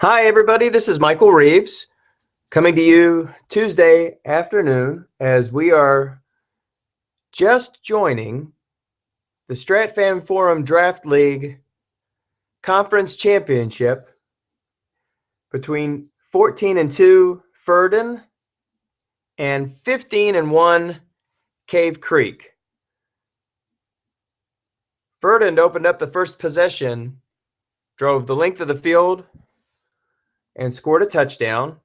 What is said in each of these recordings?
Hi, everybody. This is Michael Reeves coming to you Tuesday afternoon as we are just joining the StratFan Forum Draft League Conference Championship between 14-2 Ferdon and 15-1 Cave Creek. Ferdon opened up the first possession, drove the length of the field, and scored a touchdown.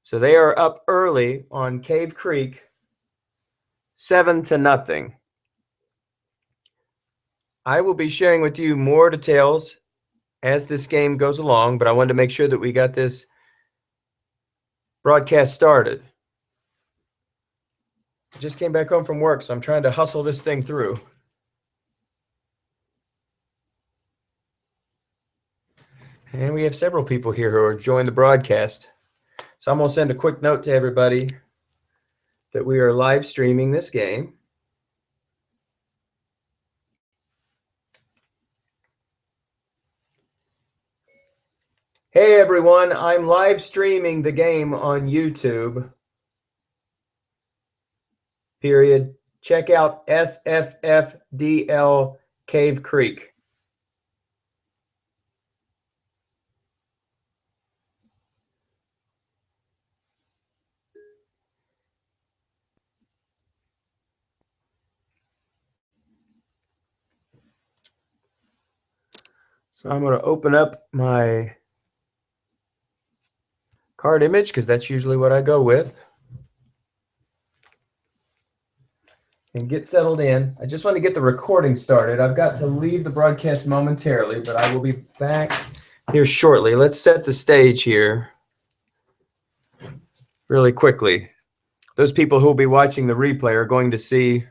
So they are up early on Cave Creek, 7-0. I will be sharing with you more details as this game goes along, but I wanted to make sure that we got this broadcast started. I just came back home from work, so I'm trying to hustle this thing through. And we have several people here who are joining the broadcast. So I'm going to send a quick note to everybody that we are live streaming this game. Hey everyone, I'm live streaming the game on YouTube. Period. Check out SFFDL Cave Creek. So I'm going to open up my card image because that's usually what I go with. And get settled in. I just want to get the recording started. I've got to leave the broadcast momentarily, but I will be back here shortly. Let's set the stage here really quickly. Those people who will be watching the replay are going to see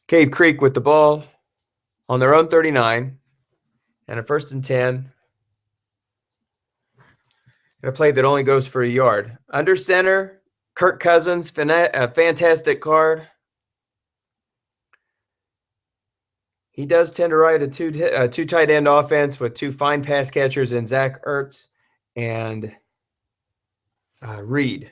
Cave Creek with the ball on their own 39 and a 1st and 10. And a play that only goes for a yard. Under center, Kirk Cousins, a fantastic card. He does tend to ride a two tight end offense with two fine pass catchers in Zach Ertz and Reed.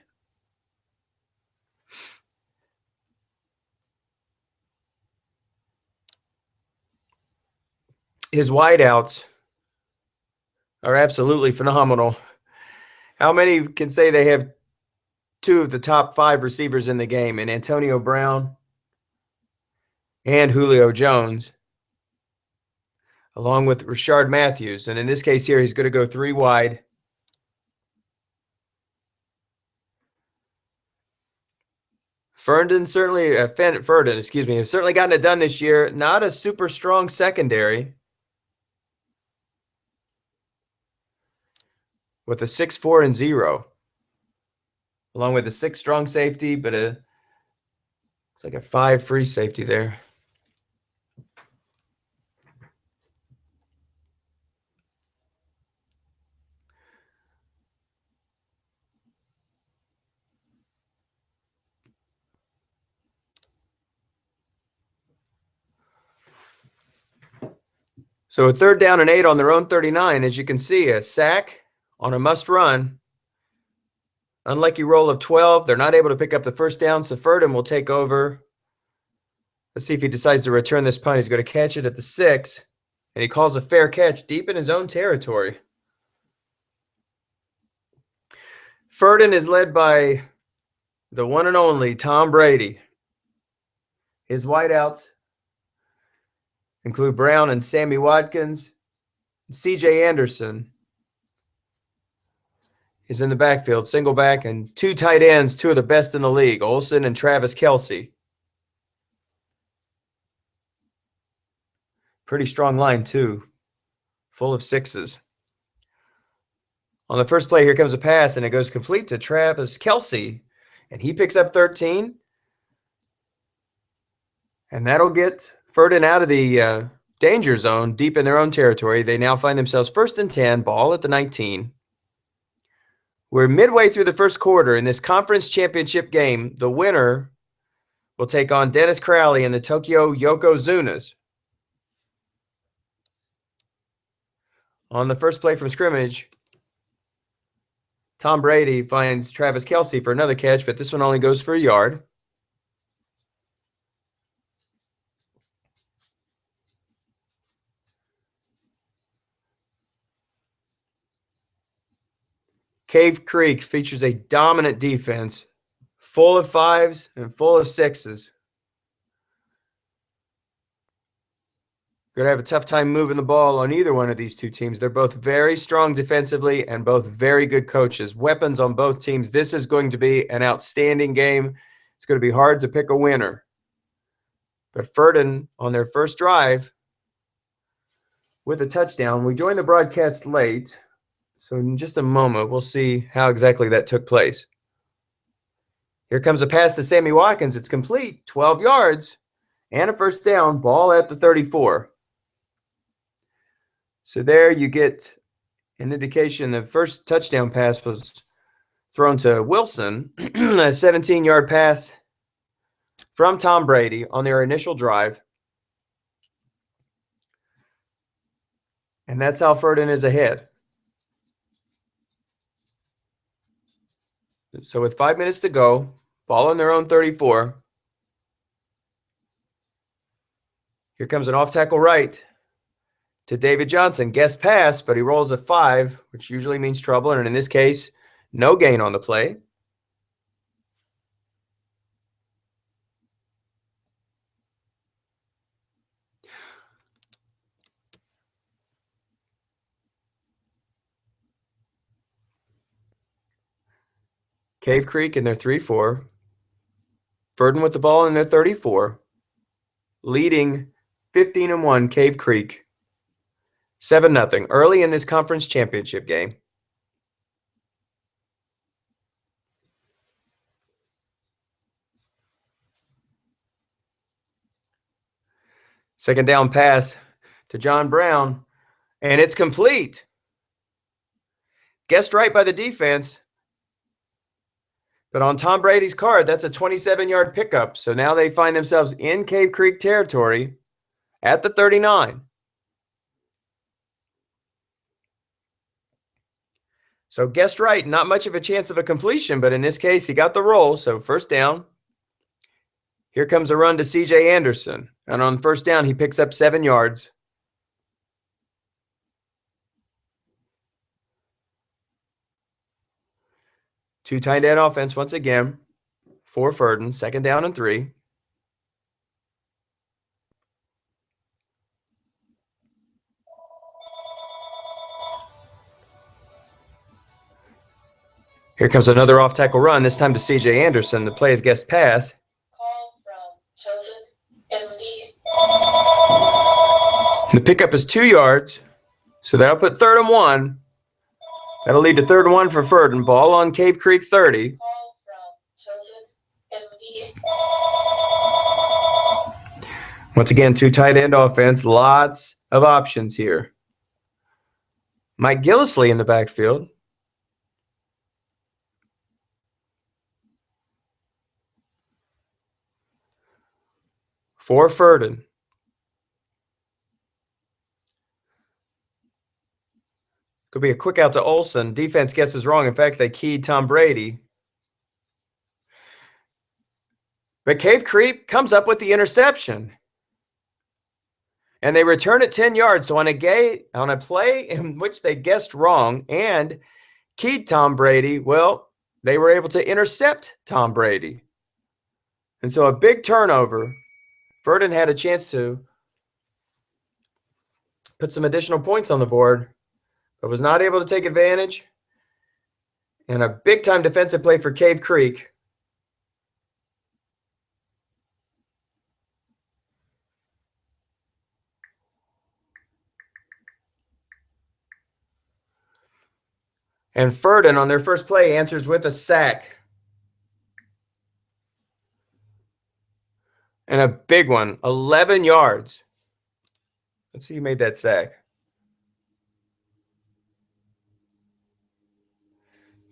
His wideouts are absolutely phenomenal. How many can say they have two of the top 5 receivers in the game, in Antonio Brown and Julio Jones, along with Rashard Matthews? And in this case here, he's going to go 3 wide. Ferdon, has certainly gotten it done this year. Not a super strong secondary, with a 6-4-0, along with a 6 strong safety, but it's like a 5 free safety there. So a 3rd down and 8 on their own 39. As you can see, a sack on a must run. Unlucky roll of 12. They're not able to pick up the 1st down, so Ferdon will take over. Let's see if he decides to return this punt. He's going to catch it at the 6, and he calls a fair catch deep in his own territory. Ferdon is led by the one and only Tom Brady. His wideouts include Brown and Sammy Watkins. C.J. Anderson is in the backfield, single back, and 2 tight ends, 2 of the best in the league, Olsen and Travis Kelce. Pretty strong line, too, full of 6s. On the first play, here comes a pass, and it goes complete to Travis Kelce, and he picks up 13. And that'll get Ferdon out of the danger zone deep in their own territory. They now find themselves 1st and 10, ball at the 19. We're midway through the first quarter in this conference championship game. The winner will take on Dennis Crowley and the Tokyo Yokozunas. on the first play from scrimmage, Tom Brady finds Travis Kelce for another catch, but this one only goes for a yard. Cave Creek features a dominant defense, full of 5s and full of 6s. Going to have a tough time moving the ball on either one of these two teams. They're both very strong defensively and both very good coaches. Weapons on both teams. This is going to be an outstanding game. It's going to be hard to pick a winner. But Ferdon, on their first drive with a touchdown, we joined the broadcast late. So in just a moment, we'll see how exactly that took place. Here comes a pass to Sammy Watkins. It's complete, 12 yards, and a first down, ball at the 34. So there you get an indication the first touchdown pass was thrown to Wilson, a 17-yard pass from Tom Brady on their initial drive. And that's how Ferdon is ahead. So with 5 minutes to go, ball on their own 34. Here comes an off-tackle right to David Johnson. Guest pass, but he rolls a 5, which usually means trouble. And in this case, no gain on the play. Cave Creek in their 3-4. Ferdon with the ball in their 34. Leading 15-1 Cave Creek. 7-0 early in this conference championship game. Second down pass to John Brown, and it's complete. Guessed right by the defense. But on Tom Brady's card, that's a 27-yard pickup. So now they find themselves in Cave Creek territory at the 39. So guessed right, not much of a chance of a completion, but in this case, he got the roll. So first down. Here comes a run to C.J. Anderson. And on first down, he picks up 7 yards. Two tight end offense once again for Ferdon. Second down and 3. Here comes another off-tackle run, this time to C.J. Anderson. The play is guest pass. The pickup is 2 yards, so that'll put 3rd and 1. That'll lead to 3rd and 1 for Ferdon. Ball on Cave Creek 30. Once again, two tight end offense. Lots of options here. Mike Gillisley in the backfield. For Ferdon. Could be a quick out to Olsen. Defense guesses wrong. In fact, they keyed Tom Brady. But Cave Creek comes up with the interception. And they return it 10 yards. So on a play in which they guessed wrong and keyed Tom Brady, well, they were able to intercept Tom Brady. And so a big turnover. Ferdon had a chance to put some additional points on the board, but was not able to take advantage. And a big-time defensive play for Cave Creek. And Ferdon on their first play answers with a sack. And a big one, 11 yards. Let's see who made that sack.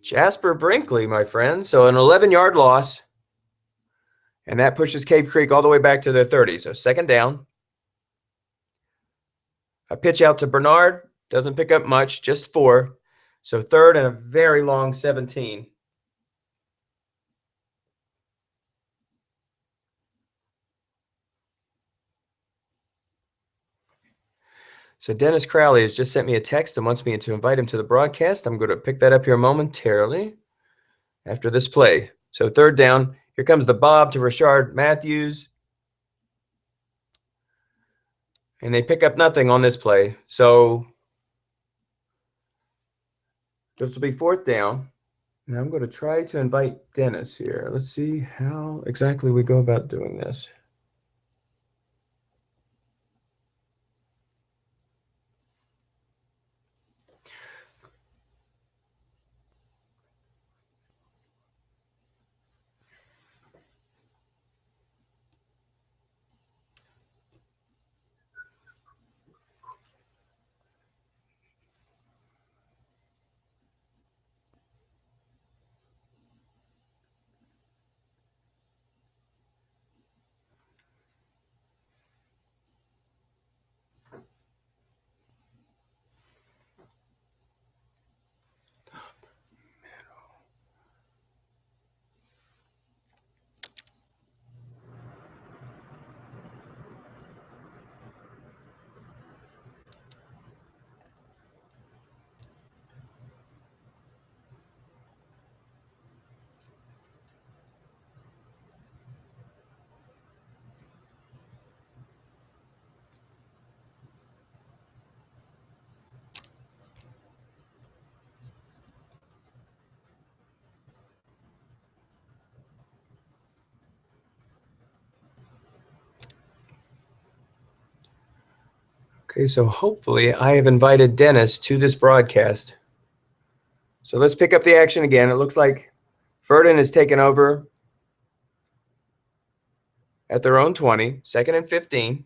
Jasper Brinkley, my friend. So an 11-yard loss. And that pushes Cave Creek all the way back to their 30. So second down. A pitch out to Bernard. Doesn't pick up much, just 4. So third and a very long 17. So Dennis Crowley has just sent me a text and wants me to invite him to the broadcast. I'm going to pick that up here momentarily after this play. So third down. Here comes the bob to Rashard Matthews. And they pick up nothing on this play. So this will be fourth down. Now I'm going to try to invite Dennis here. Let's see how exactly we go about doing this. Okay, so hopefully I have invited Dennis to this broadcast. So let's pick up the action again. It looks like Ferdon has taken over at their own 20, 2nd and 15.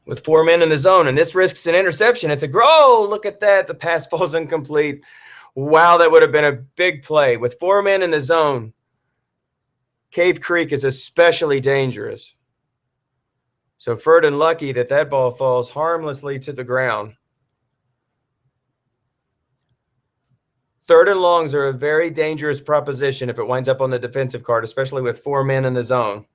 With 4 men in the zone, and this risks an interception. It's a oh, look at that. The pass falls incomplete. Wow, that would have been a big play. With 4 men in the zone, Cave Creek is especially dangerous. So Ferdon lucky that that ball falls harmlessly to the ground. 3rd and longs are a very dangerous proposition if it winds up on the defensive card, especially with 4 men in the zone.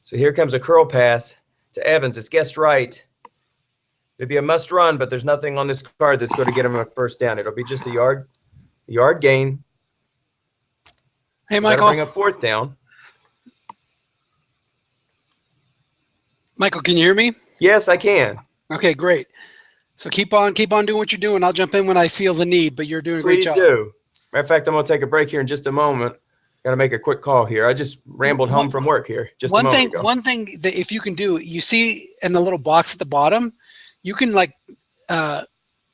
So here comes a curl pass to Evans. It's guessed right. It'd be a must run, but there's nothing on this card that's going to get him a first down. It'll be just a yard gain. Hey, Michael. Bring up 4th down. Michael, can you hear me? Yes, I can. Okay, great. So keep on doing what you're doing. I'll jump in when I feel the need, but you're doing a great job. Please do. Matter of fact, I'm going to take a break here in just a moment. Got to make a quick call here. I just rambled home from work here just a moment ago. One thing that if you can do, you see in the little box at the bottom, you can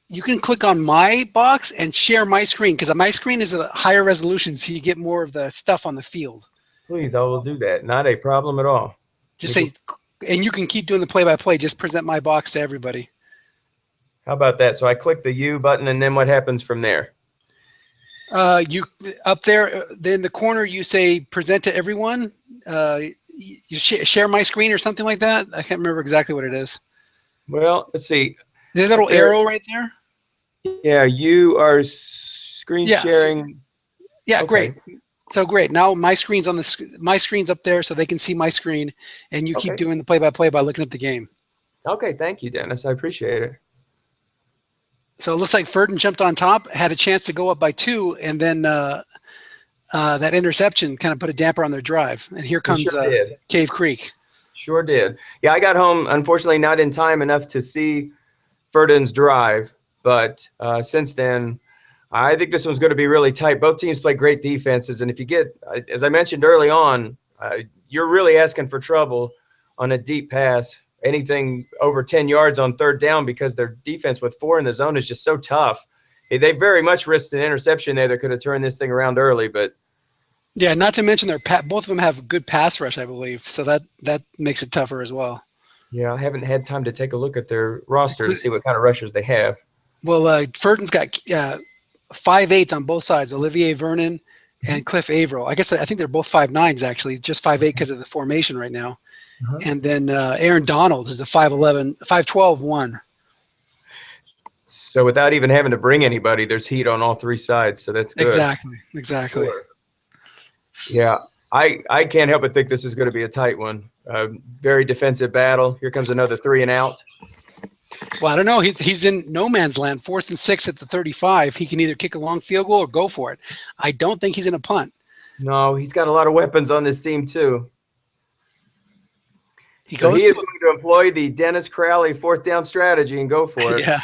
you can click on my box and share my screen, because my screen is a higher resolution, so you get more of the stuff on the field. Please, I will do that. Not a problem at all. Just say, and you can keep doing the play-by-play. Just present my box to everybody. How about that? So I click the U button, and then what happens from there? You up there in the corner, you say present to everyone. You share my screen or something like that. I can't remember exactly what it is. Well, let's see. There's a little arrow right there. Yeah, you are screen sharing. Yeah, okay. Great. So great. Now my screen's my screen's up there, so they can see my screen, and you keep doing the play-by-play by looking at the game. Okay, thank you, Dennis. I appreciate it. So it looks like Ferdon jumped on top, had a chance to go up by 2, and then that interception kind of put a damper on their drive. And here comes Cave Creek. Sure did. Yeah, I got home, unfortunately, not in time enough to see Ferdon's drive. But since then, I think this one's going to be really tight. Both teams play great defenses. And if you get, as I mentioned early on, you're really asking for trouble on a deep pass. Anything over 10 yards on 3rd down, because their defense with 4 in the zone is just so tough. They very much risked an interception there that could have turned this thing around early. But yeah, not to mention both of them have good pass rush, I believe. So that makes it tougher as well. Yeah, I haven't had time to take a look at their roster to see what kind of rushers they have. Well, Ferdon's got 5'8" on both sides, Olivier Vernon and Cliff Averill. I think they're both 5'9s actually, just 5'8" because of the formation right now. Uh-huh. And then Aaron Donald is a 5'11", 5'12" one. So without even having to bring anybody, there's heat on all three sides. So that's good. Exactly. Sure. Yeah, I can't help but think this is going to be a tight one. Very defensive battle. Here comes another 3 and out. Well, I don't know. He's in no man's land, 4th and 6 at the 35. He can either kick a long field goal or go for it. I don't think he's in a punt. No, he's got a lot of weapons on this team too. He is going to employ the Dennis Crowley 4th down strategy and go for it. Yeah.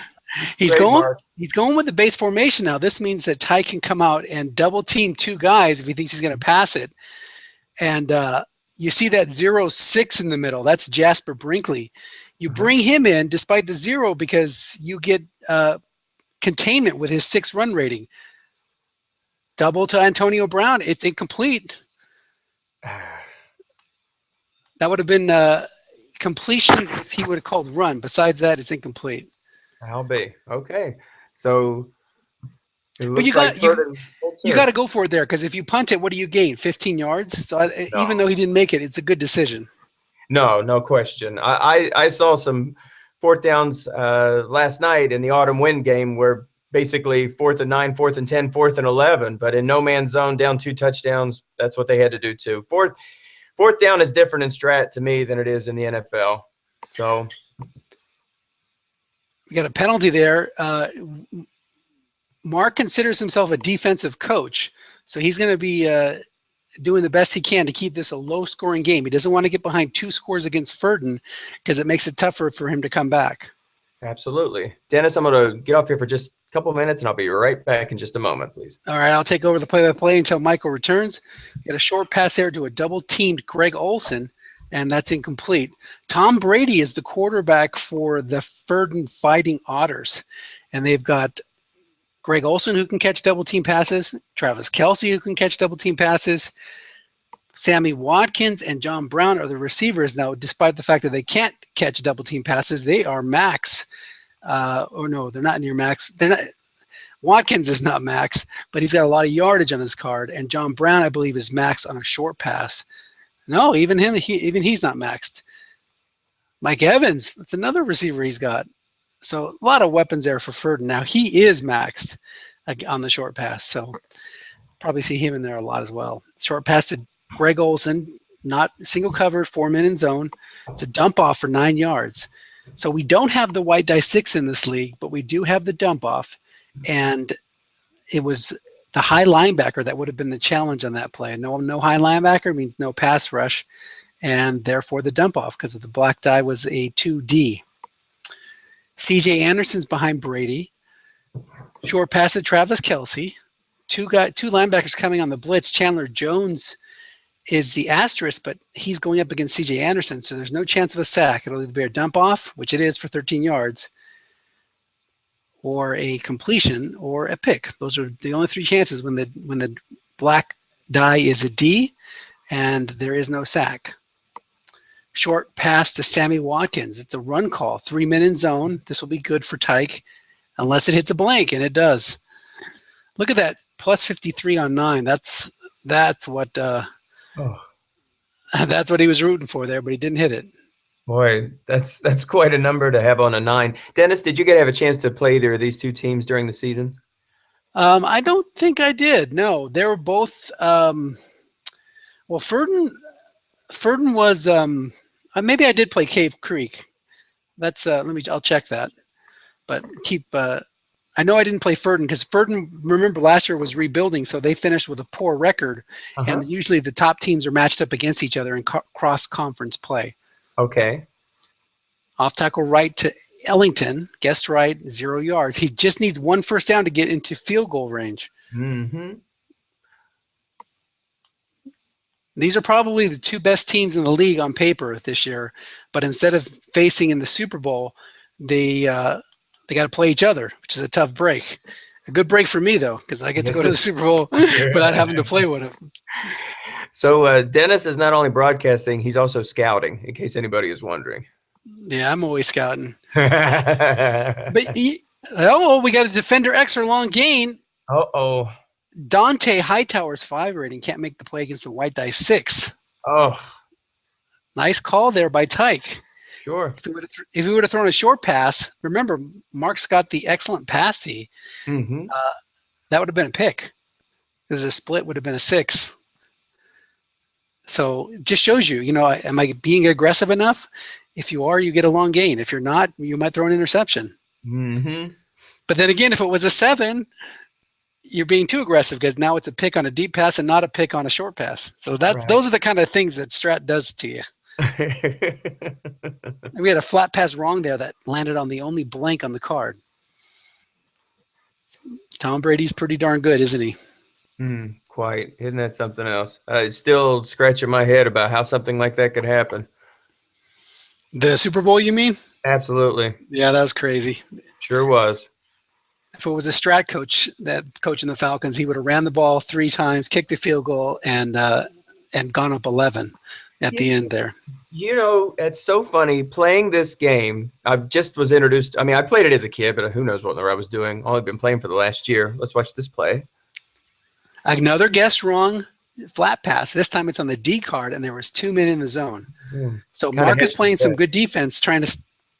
He's going with the base formation now. This means that Ty can come out and double team 2 guys if he thinks he's going to pass it. And you see that 0-6 in the middle. That's Jasper Brinkley. You bring him in despite the 0 because you get containment with his 6 run rating. Double to Antonio Brown. It's incomplete. That would have been completion if he would have called run. Besides that, it's incomplete. I'll be okay. So, but you got to go for it there because if you punt it, what do you gain? 15 yards. So even though he didn't make it, it's a good decision. No question. I saw some 4th downs last night in the autumn wind game where basically 4th and 9, 4th and 10, 4th and 11, but in no man's zone, down 2 touchdowns. That's what they had to do too. Fourth down is different in strat to me than it is in the NFL. So. You got a penalty there. Mark considers himself a defensive coach, so he's going to be doing the best he can to keep this a low-scoring game. He doesn't want to get behind 2 scores against Ferdon because it makes it tougher for him to come back. Absolutely. Dennis, I'm going to get off here for just a couple minutes, and I'll be right back in just a moment, please. All right, I'll take over the play-by-play until Michael returns. Get a short pass there to a double-teamed Greg Olson, and that's incomplete. Tom Brady is the quarterback for the Ferdon Fighting Otters, and they've got Greg Olson who can catch double-team passes, Travis Kelce who can catch double-team passes, Sammy Watkins and John Brown are the receivers. Now, despite the fact that they can't catch double-team passes, they are max. No, they're not near max. They're not. Watkins is not max, but he's got a lot of yardage on his card, and John Brown, I believe, is max on a short pass. No, even he's not maxed. Mike Evans, that's another receiver he's got. So a lot of weapons there for Ferdon. Now he is maxed on the short pass, so probably see him in there a lot as well. Short pass to Greg Olson, not single covered, 4-man in zone. It's a dump off for 9 yards. So we don't have the white die 6 in this league, but we do have the dump off, and it was the high linebacker that would have been the challenge on that play. No high linebacker means no pass rush, and therefore the dump off because of the black die was a 2D. CJ Anderson's behind Brady. Short pass to Travis Kelce. Two linebackers coming on the blitz. Chandler Jones is the asterisk, but he's going up against CJ Anderson, so there's no chance of a sack. It'll either be a dump off, which it is for 13 yards, or a completion, or a pick. Those are the only 3 chances when the black die is a D and there is no sack. Short pass to Sammy Watkins. It's a run call, 3-man in zone. This will be good for Tyke unless it hits a blank, and it does. Look at that, plus 53 on 9. That's what that's what he was rooting for there, but he didn't hit it. Boy, that's quite a number to have on a 9. Dennis, did you have a chance to play either of these 2 teams during the season? I don't think I did. No, they were both. Well, Ferdon was. Maybe I did play Cave Creek. That's. I'll check that. But keep. I know I didn't play Ferdon because Ferdon, remember, last year was rebuilding, so they finished with a poor record, and usually the top teams are matched up against each other in cross-conference play. Okay. Off tackle right to Ellington, guessed right, 0 yards. He just needs 1 first down to get into field goal range. Mm-hmm. These are probably the 2 best teams in the league on paper this year, but instead of facing in the Super Bowl, they got to play each other, which is a tough break. A good break for me, though, because I get to go to the Super Bowl without having to play with him. So Dennis is not only broadcasting, he's also scouting, in case anybody is wondering. Yeah, I'm always scouting. But Uh-oh. we got a defender X or long gain. Dante Hightower's 5 rating can't make the play against the white dice 6. Oh, Nice call there by Tyke. sure. If he would have thrown a short pass, remember Mark's got the excellent passy. Mm-hmm. That would have been a pick, because the split would have been a 6. So it just shows you, am I being aggressive enough? If you are, you get a long gain. If you're not, you might throw an interception. Mm-hmm. But then again, if it was a 7, you're being too aggressive, because now it's a pick on a deep pass and not a pick on a short pass. So those are the kind of things that Strat does to you. We had a flat pass wrong there that landed on the only blank on the card. Tom Brady's pretty darn good, isn't he? Quite. Isn't that something else? It's still scratching my head about how something like that could happen. The Super Bowl, you mean? Absolutely. Yeah, that was crazy. Sure was. If it was a Strat coach that coaching the Falcons, he would have ran the ball 3 times, kicked a field goal, and gone up 11 at the end there. It's so funny playing this game. I just was introduced. I mean, I played it as a kid, but who knows what I was doing. Only been playing for the last year. Let's watch this play. Another guess wrong flat pass. This time it's on the D card, and there was 2 men in the zone. So Mark is playing some good defense, trying to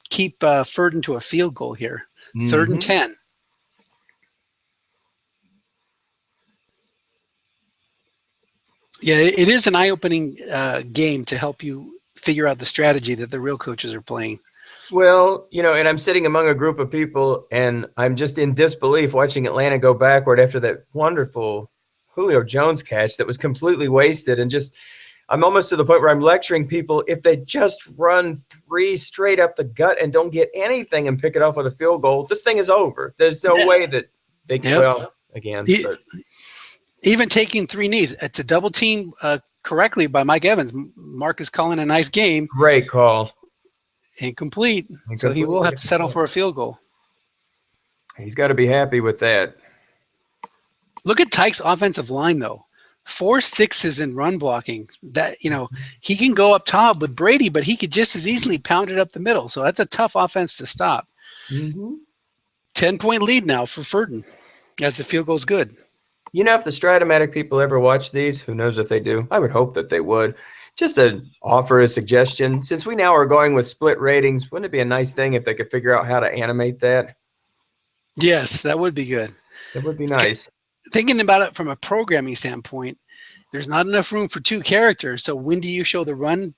keep Ferdon to a field goal here. 3rd and 10. Yeah, it is an eye-opening game to help you figure out the strategy that the real coaches are playing. Well, and I'm sitting among a group of people, and I'm just in disbelief watching Atlanta go backward after that wonderful Julio Jones catch that was completely wasted. And I'm almost to the point where I'm lecturing people, if they just run 3 straight up the gut and don't get anything and pick it off with a field goal, this thing is over. There's no way that they can, well, again. Even taking 3 knees, it's a double team correctly by Mike Evans. Mark is calling a nice game. Great call. Incomplete. So he will have to settle for a field goal. He's got to be happy with that. Look at Tyke's offensive line, though. 4 6s in run blocking. That he can go up top with Brady, but he could just as easily pound it up the middle. So that's a tough offense to stop. 10-point lead now for Ferdon, as the field goes good. If the Stratomatic people ever watch these, who knows if they do? I would hope that they would. Just to offer a suggestion, since we now are going with split ratings, wouldn't it be a nice thing if they could figure out how to animate that? Yes, that would be good. That would be nice. Thinking about it from a programming standpoint, there's not enough room for 2 characters. So when do you show the run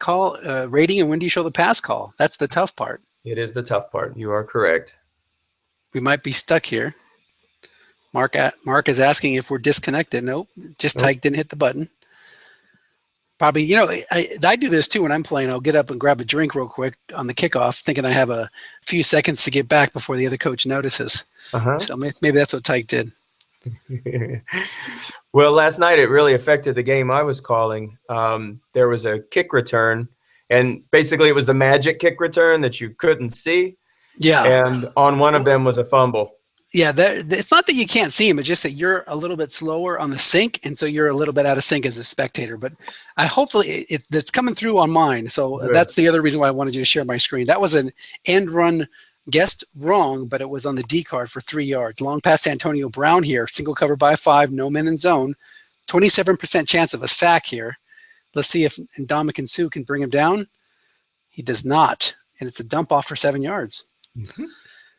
call rating, and when do you show the pass call? That's the tough part. It is the tough part. You are correct. We might be stuck here. Mark is asking if we're disconnected. Nope, just Tyke didn't hit the button. Probably, I do this too when I'm playing. I'll get up and grab a drink real quick on the kickoff, thinking I have a few seconds to get back before the other coach notices. So maybe that's what Tyke did. Well, last night it really affected the game I was calling. There was a kick return, and basically it was the magic kick return that you couldn't see. Yeah. And on one of them was a fumble. Yeah, it's not that you can't see him. It's just that you're a little bit slower on the sync, and so you're a little bit out of sync as a spectator. But hopefully it's coming through on mine. So that's the other reason why I wanted you to share my screen. That was an end run guessed wrong, but it was on the D card for 3 yards. Long pass to Antonio Brown here. Single cover by 5, no men in zone. 27% chance of a sack here. Let's see if Ndamukong Suh can bring him down. He does not, and it's a dump off for 7 yards.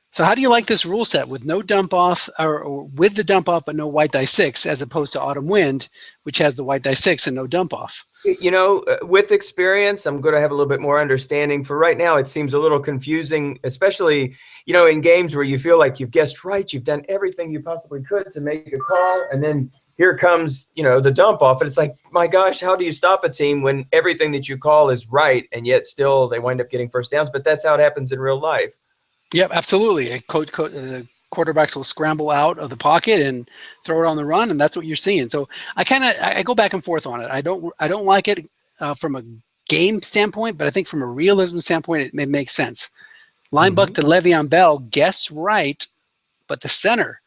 So how do you like this rule set with no dump off, or with the dump off but no white die 6, as opposed to Autumn Wind, which has the white die 6 and no dump off? With experience, I'm going to have a little bit more understanding. For right now, it seems a little confusing, especially, in games where you feel like you've guessed right, you've done everything you possibly could to make a call, and then here comes, the dump off, and it's like, my gosh, how do you stop a team when everything that you call is right, and yet still they wind up getting first downs? But that's how it happens in real life. Yep, absolutely. Quarterbacks will scramble out of the pocket and throw it on the run, and that's what you're seeing. So I go back and forth on it. I don't like it from a game standpoint, but I think from a realism standpoint, it may make sense. Linebuck to Le'Veon Bell, guess right, but the center,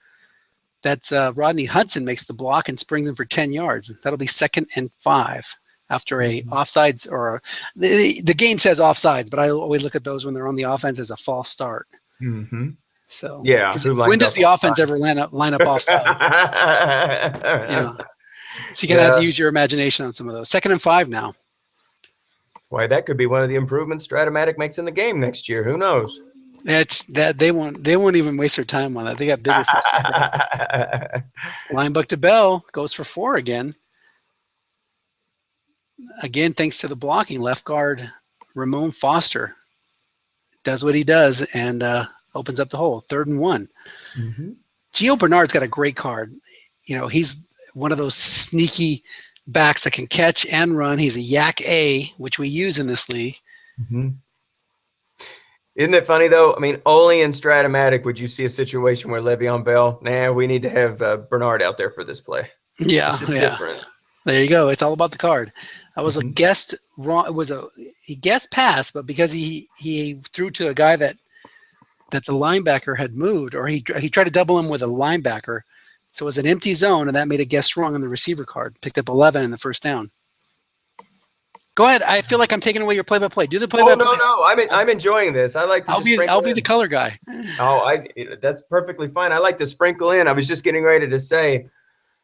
that's Rodney Hudson, makes the block and springs him for 10 yards. That'll be 2nd and 5. after a offsides or the game says offsides, but I always look at those when they're on the offense as a false start. Mm-hmm. So Yeah, when does the offense ever line up offsides? So you're gonna have to use your imagination on some of those. 2nd and 5 now. Why, that could be one of the improvements Stratomatic makes in the game next year. Who knows? It's that they won't even waste their time on that. They got bigger fish. Linebuck to Bell goes for 4 again. Again, thanks to the blocking, left guard Ramon Foster does what he does and opens up the hole. 3rd and 1. Mm-hmm. Gio Bernard's got a great card. He's one of those sneaky backs that can catch and run. He's a Yak A, which we use in this league. Mm-hmm. Isn't it funny, though? I mean, only in Stratomatic would you see a situation where Le'Veon Bell, we need to have Bernard out there for this play. Yeah, different. There you go. It's all about the card. I was a guessed wrong. He guessed pass, but because he threw to a guy that the linebacker had moved, or he tried to double him with a linebacker, so it was an empty zone, and that made a guess wrong on the receiver card. Picked up 11 in the first down. Go ahead. I feel like I'm taking away your play-by-play. Do the play-by-play. No. I'm enjoying this. I like to. I'll be the color guy. That's perfectly fine. I like to sprinkle in. I was just getting ready to say,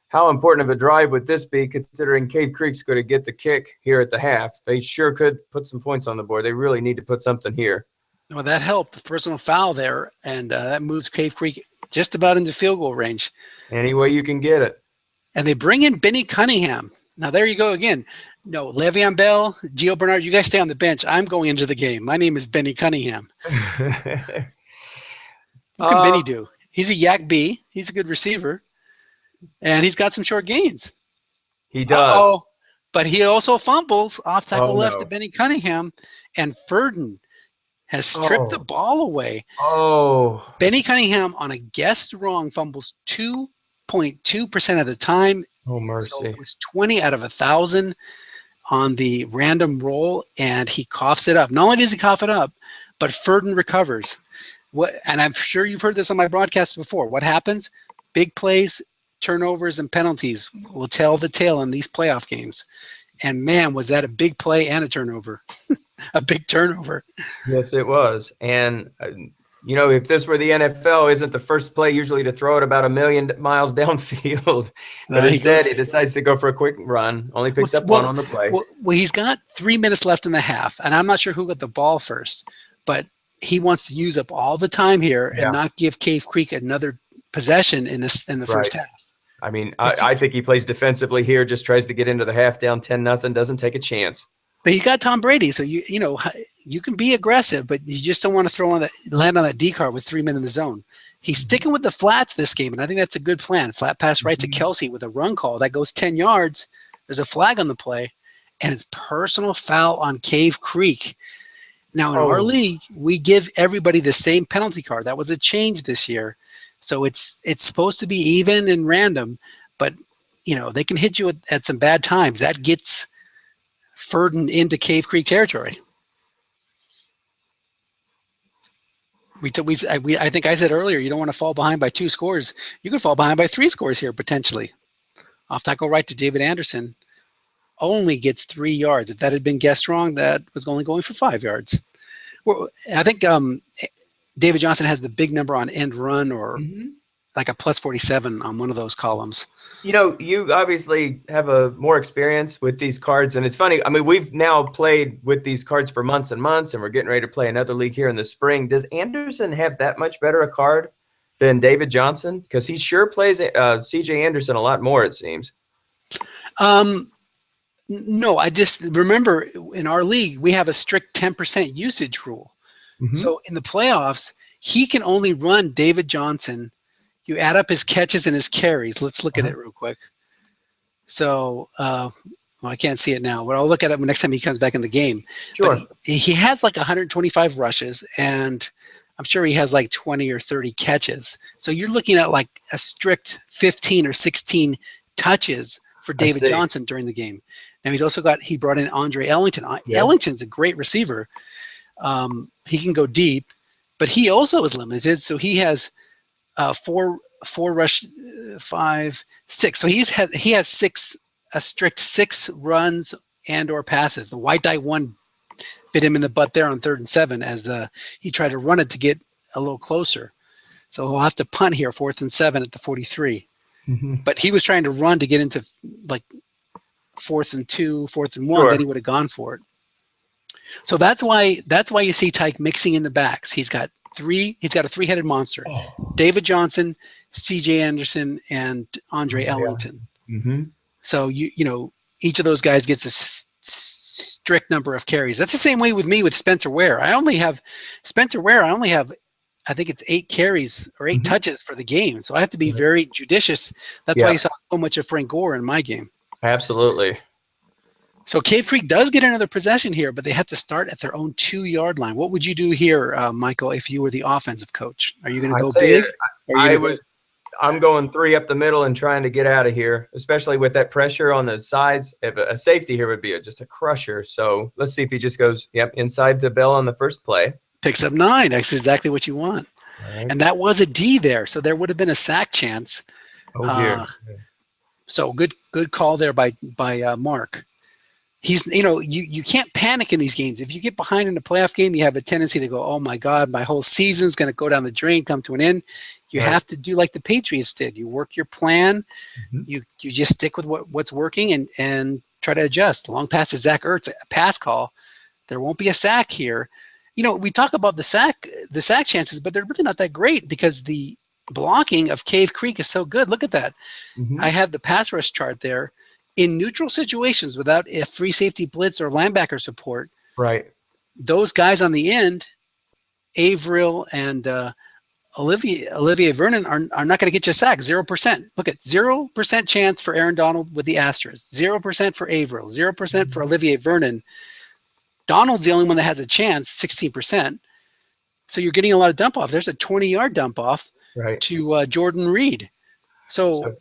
how important of a drive would this be, considering Cave Creek's going to get the kick here at the half? They sure could put some points on the board. They really need to put something here. Well, that helped. The personal foul there, and that moves Cave Creek just about into field goal range. Any way you can get it. And they bring in Benny Cunningham. Now, there you go again. No, Le'Veon Bell, Gio Bernard, you guys stay on the bench. I'm going into the game. My name is Benny Cunningham. What can Benny do? He's a Yak B. He's a good receiver. And he's got some short gains. He does. But he also fumbles off tackle left to Benny Cunningham. And Ferdon has stripped the ball away. Benny Cunningham on a guessed wrong fumbles 2.2% of the time. Oh, mercy. So it was 20 out of 1,000 on the random roll, and he coughs it up. Not only does he cough it up, but Ferdon recovers. And I'm sure you've heard this on my broadcast before. What happens? Big plays, turnovers, and penalties will tell the tale in these playoff games. And, man, was that a big play and a turnover. A big turnover. Yes, it was. And if this were the NFL, isn't the first play usually to throw it about 1,000,000 miles downfield? But instead, he decides to go for a quick run, only picks up one on the play. Well, he's got 3 minutes left in the half, and I'm not sure who got the ball first, but he wants to use up all the time here and not give Cave Creek another possession in the first half. I mean, I think he plays defensively here, just tries to get into the half down 10-0, doesn't take a chance. But you got Tom Brady, so you can be aggressive, but you just don't want to land on that D card with 3 men in the zone. He's sticking with the flats this game, and I think that's a good plan. Flat pass right to Kelsey with a run call that goes 10 yards. There's a flag on the play, and it's personal foul on Cave Creek. Now in our league, we give everybody the same penalty card. That was a change this year, so it's supposed to be even and random, but they can hit you at some bad times. That gets Ferdon into Cave Creek territory. I think I said earlier, you don't want to fall behind by 2 scores. You can fall behind by 3 scores here potentially. Off tackle right to David Anderson only gets 3 yards. If that had been guessed wrong, that was only going for 5 yards. Well, I think David Johnson has the big number on end run or like a plus 47 on one of those columns. You obviously have a more experience with these cards, and it's funny. I mean, we've now played with these cards for months and months, and we're getting ready to play another league here in the spring. Does Anderson have that much better a card than David Johnson? Because he sure plays C.J. Anderson a lot more, it seems. No, I just remember in our league, we have a strict 10% usage rule. So in the playoffs, he can only run David Johnson. You add up his catches and his carries. Let's look at it real quick. So, I can't see it now, but I'll look at it next time he comes back in the game. Sure. But he has like 125 rushes, and I'm sure he has like 20 or 30 catches. So you're looking at like a strict 15 or 16 touches for David Johnson during the game. Now he brought in Andre Ellington. Ellington's a great receiver. He can go deep, but he also is limited. So he has 4 rush, 5, 6. So he has a strict 6 runs and or passes. The white die one bit him in the butt there on 3rd and 7 as he tried to run it to get a little closer. So he'll have to punt here, 4th and 7 at the 43. But he was trying to run to get into like 4th and 2, 4th and 1. Sure. Then he would have gone for it. So that's why you see Tyke mixing in the backs. He's got a 3-headed monster: David Johnson, C.J. Anderson, and Andre Ellington. So you know each of those guys gets a strict number of carries. That's the same way with me with Spencer Ware. I only have I think it's 8 carries or 8 touches for the game. So I have to be very judicious. That's why you saw so much of Frank Gore in my game. Absolutely. So Cave Creek does get another possession here, but they have to start at their own 2-yard line. What would you do here, Michael, if you were the offensive coach? Are you going to go big? I'm going 3 up the middle and trying to get out of here, especially with that pressure on the sides. If a safety here would be just a crusher. So let's see if he just goes, inside to Bell on the first play. Picks up 9. That's exactly what you want. Right. And that was a D there, so there would have been a sack chance. Oh, dear. So good call there by Mark. He's, you can't panic in these games. If you get behind in a playoff game, you have a tendency to go, oh my God, my whole season's going to go down the drain, come to an end. You have to do like the Patriots did. You work your plan. You just stick with what's working and try to adjust. Long pass to Zach Ertz, a pass call. There won't be a sack here. We talk about the sack chances, but they're really not that great because the blocking of Cave Creek is so good. Look at that. I have the pass rush chart there. In neutral situations without a free safety blitz or linebacker support, right? Those guys on the end, Averill and Olivier Vernon are not going to get you a sack. 0%. Look at 0% chance for Aaron Donald with the asterisk. 0% for Averill. 0% for Olivier Vernon. Donald's the only one that has a chance. 16%. So you're getting a lot of dump off. There's a 20-yard dump off to Jordan Reed. So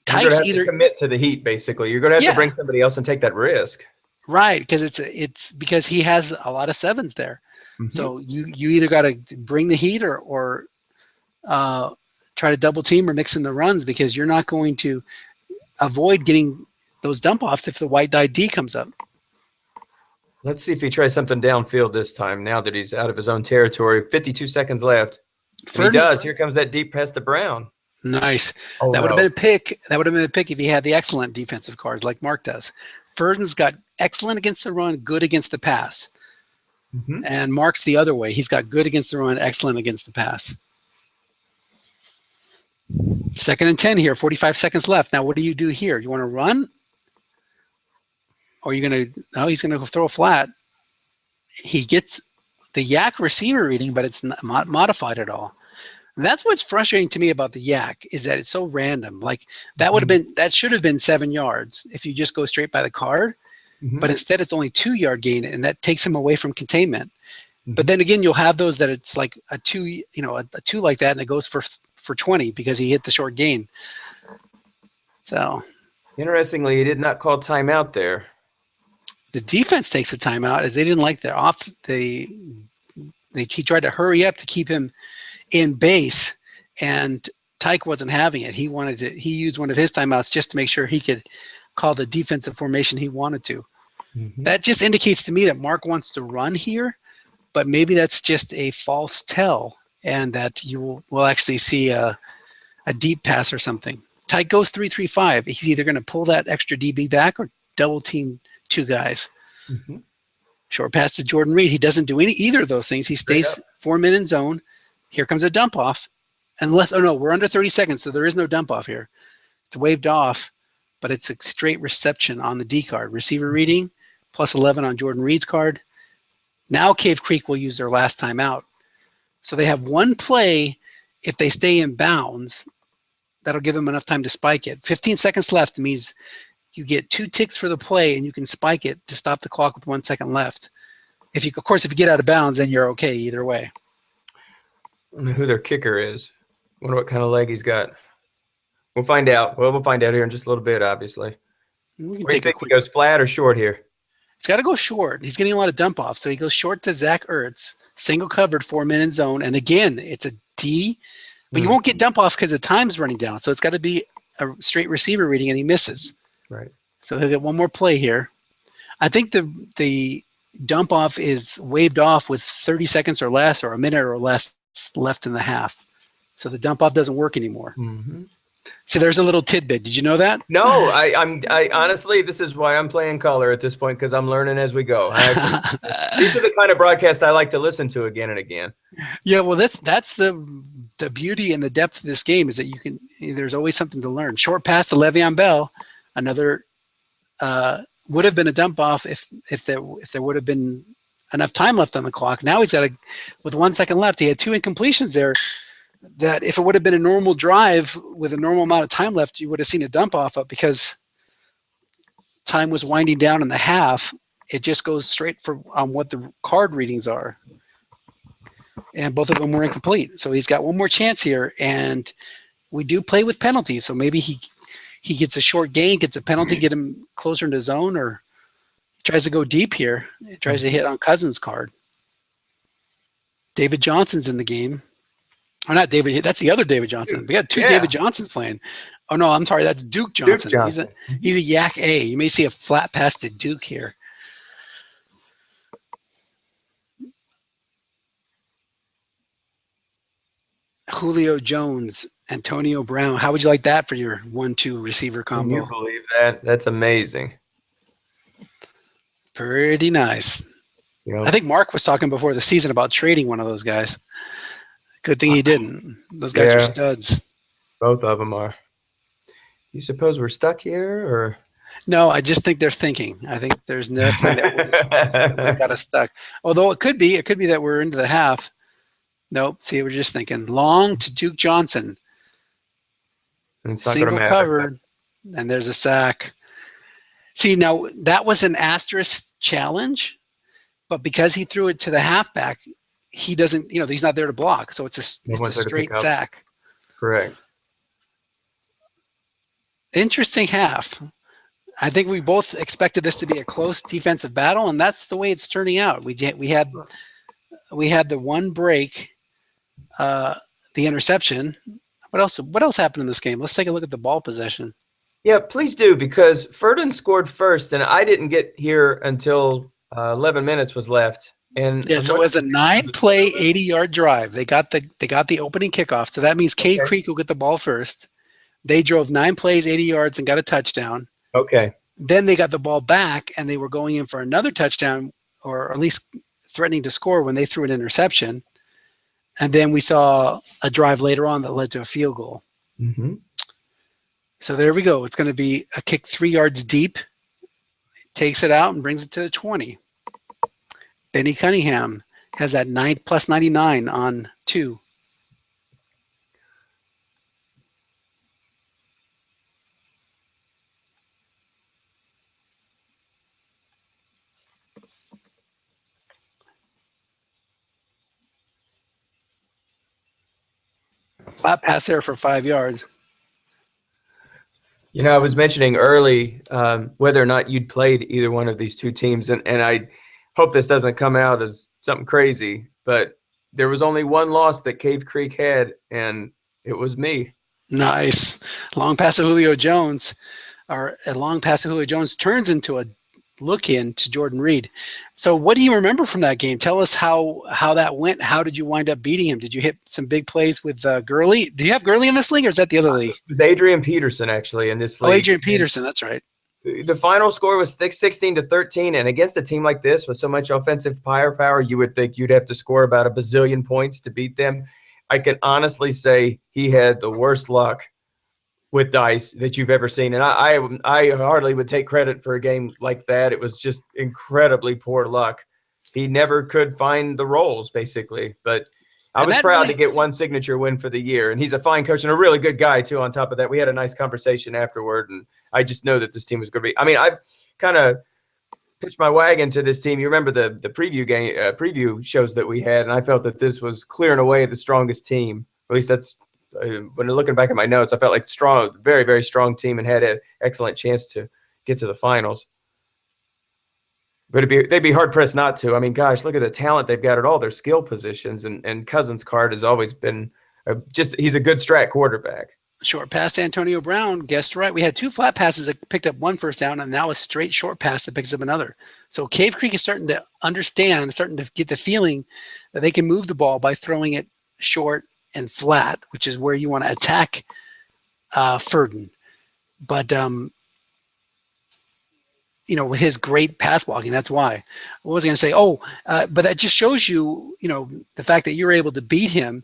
Tyke's either commit to the heat. Basically, you're going to have to bring somebody else and take that risk. Right, because it's because he has a lot of 7s there. So you either got to bring the heat or try to double team or mix in the runs because you're not going to avoid getting those dump offs if the white die D comes up. Let's see if he tries something downfield this time. Now that he's out of his own territory, 52 seconds left. He does. Here comes that deep pass to Brown. Nice. That would have been a pick. That would have been a pick if he had the excellent defensive cards like Mark does. Ferdon's got excellent against the run, good against the pass. And Mark's the other way. He's got good against the run, excellent against the pass. 2nd and 10 here, 45 seconds left. Now, what do you do here? You want to run? Or are you going to – no, he's going to throw a flat. He gets the yak receiver reading, but it's not modified at all. And that's what's frustrating to me about the yak is that it's so random. Like that should have been 7 yards if you just go straight by the card. But instead it's only 2-yard gain, and that takes him away from containment. But then again, you'll have those that it's like a 2, a 2 like that, and it goes for 20 because he hit the short gain. So interestingly, he did not call timeout there. The defense takes a timeout as they didn't like he tried to hurry up to keep him in base, and Tyke wasn't having it. He used one of his timeouts just to make sure he could call the defensive formation he wanted to. That just indicates to me that Mark wants to run here, but maybe that's just a false tell and that you will actually see a deep pass or something. Tyke goes 3-3-5. He's either going to pull that extra DB back or double team 2 guys. Short pass to Jordan Reed. He doesn't do either of those things. He stays 4-man in zone. Here comes a dump off. We're under 30 seconds, so there is no dump off here. It's waved off, but it's a straight reception on the D card. Receiver reading, plus 11 on Jordan Reed's card. Now Cave Creek will use their last time out. So they have one play if they stay in bounds. That'll give them enough time to spike it. 15 seconds left means you get 2 ticks for the play, and you can spike it to stop the clock with 1 second left. If you get out of bounds, then you're okay either way. I don't know who their kicker is. Wonder what kind of leg he's got. We'll find out. Well, we'll find out here in just a little bit, obviously. We can Where do you think he goes, flat or short here? He's got to go short. He's getting a lot of dump off, so he goes short to Zach Ertz, single covered 4-man in zone, and again, it's a D, but you won't get dump off because the time's running down, so it's got to be a straight receiver reading, and he misses. Right. So he'll get one more play here. I think the dump off is waved off with 30 seconds or less, or a minute or less left in the half. So the dump off doesn't work anymore. Mm-hmm. So there's a little tidbit. Did you know that? No, I honestly, this is why I'm playing color at this point, because I'm learning as we go. These are the kind of broadcasts I like to listen to again and again. Yeah, well, that's the beauty and the depth of this game, is that there's always something to learn. Short pass to Le'Veon Bell, another would have been a dump off if there would have been enough time left on the clock. Now he's got with 1 second left. He had 2 incompletions there. That if it would have been a normal drive with a normal amount of time left, you would have seen a dump off. But because time was winding down in the half, it just goes straight on what the card readings are. And both of them were incomplete. So he's got one more chance here. And we do play with penalties. So maybe he gets a short gain, gets a penalty, get him closer into zone, or he tries to go deep here. He tries to hit on Cousins' card. David Johnson's in the game. Or not David, that's the other David Johnson. We got 2 David Johnsons playing. Oh, no, I'm sorry, that's Duke Johnson. Duke Johnson. He's a Yak A. You may see a flat pass to Duke here. Julio Jones, Antonio Brown. How would you like that for your 1-2 receiver combo? Can you believe that? That's amazing. Pretty nice. Yep. I think Mark was talking before the season about trading one of those guys. Good thing he didn't. Those guys are studs. Both of them are. You suppose we're stuck here, or? No, I just think they're thinking. I think there's nothing that got us stuck. Although it could be that we're into the half. Nope. See, we're just thinking. Long to Duke Johnson. Single covered, and there's a sack. See, now that was an asterisk challenge, but because he threw it to the halfback, he doesn't, he's not there to block. So it's a straight sack. Correct. Interesting half. I think we both expected this to be a close defensive battle, and that's the way it's turning out. We had the one break, the interception. What else happened in this game? Let's take a look at the ball possession. Yeah, please do, because Ferdon scored first, and I didn't get here until 11 minutes was left. And so it was a 9-play, 80-yard drive. They got the opening kickoff, so that means Cave Creek will get the ball first. They drove 9 plays, 80 yards, and got a touchdown. Okay. Then they got the ball back, and they were going in for another touchdown, or at least threatening to score when they threw an interception. And then we saw a drive later on that led to a field goal. Mm-hmm. So there we go. It's going to be a kick 3 yards deep. Takes it out and brings it to the 20. Benny Cunningham has that plus 99 on 2. Flat pass there for 5 yards. I was mentioning early whether or not you'd played either one of these 2 teams, and I hope this doesn't come out as something crazy, but there was only one loss that Cave Creek had, and it was me. Nice. Long pass to Julio Jones. Or a long pass to Julio Jones turns into a look-in to Jordan Reed. So what do you remember from that game? Tell us how that went. How did you wind up beating him? Did you hit some big plays with Gurley? Do you have Gurley in this league, or is that the other league? It was Adrian Peterson, actually, in this league. Oh, Adrian Peterson, that's right. The final score was 16-13, and against a team like this with so much offensive firepower, you would think you'd have to score about a bazillion points to beat them. I can honestly say he had the worst luck with dice that you've ever seen, and I hardly would take credit for a game like that. It was just incredibly poor luck. He never could find the rolls, basically, but I was proud to get one signature win for the year, and he's a fine coach and a really good guy, too, on top of that. We had a nice conversation afterward, and I just know that this team was going to be – I mean, I've kind of pitched my wagon to this team. You remember the preview shows that we had, and I felt that this was clear and away the strongest team. At least that's when looking back at my notes, I felt like strong, very, very strong team and had an excellent chance to get to the finals. But they'd be hard-pressed not to. I mean, gosh, look at the talent they've got at all their skill positions. And Cousins' card has always been he's a good strat quarterback. Short pass to Antonio Brown. Guessed right. We had 2 flat passes that picked up 1 first down, and now a straight short pass that picks up another. So Cave Creek is starting to understand, starting to get the feeling that they can move the ball by throwing it short and flat, which is where you want to attack Ferdon. But with his great pass blocking, that's why. What was I going to say? But that just shows you, the fact that you're able to beat him.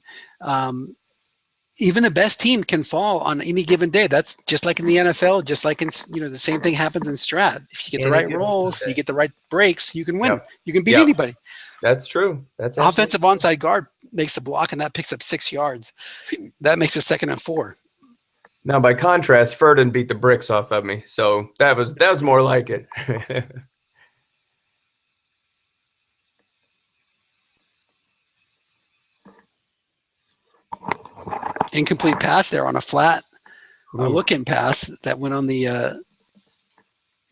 Even the best team can fall on any given day. That's just like in the NFL, just like in, the same thing happens in strat. If you get the right rolls, you get the right breaks, you can win. Yep. You can beat anybody. That's true. That's offensive onside guard makes a block, and that picks up 6 yards. That makes a 2nd and 4. Now, by contrast, Ferdon beat the bricks off of me, so that was more like it. Incomplete pass there on a flat look-in pass that went on the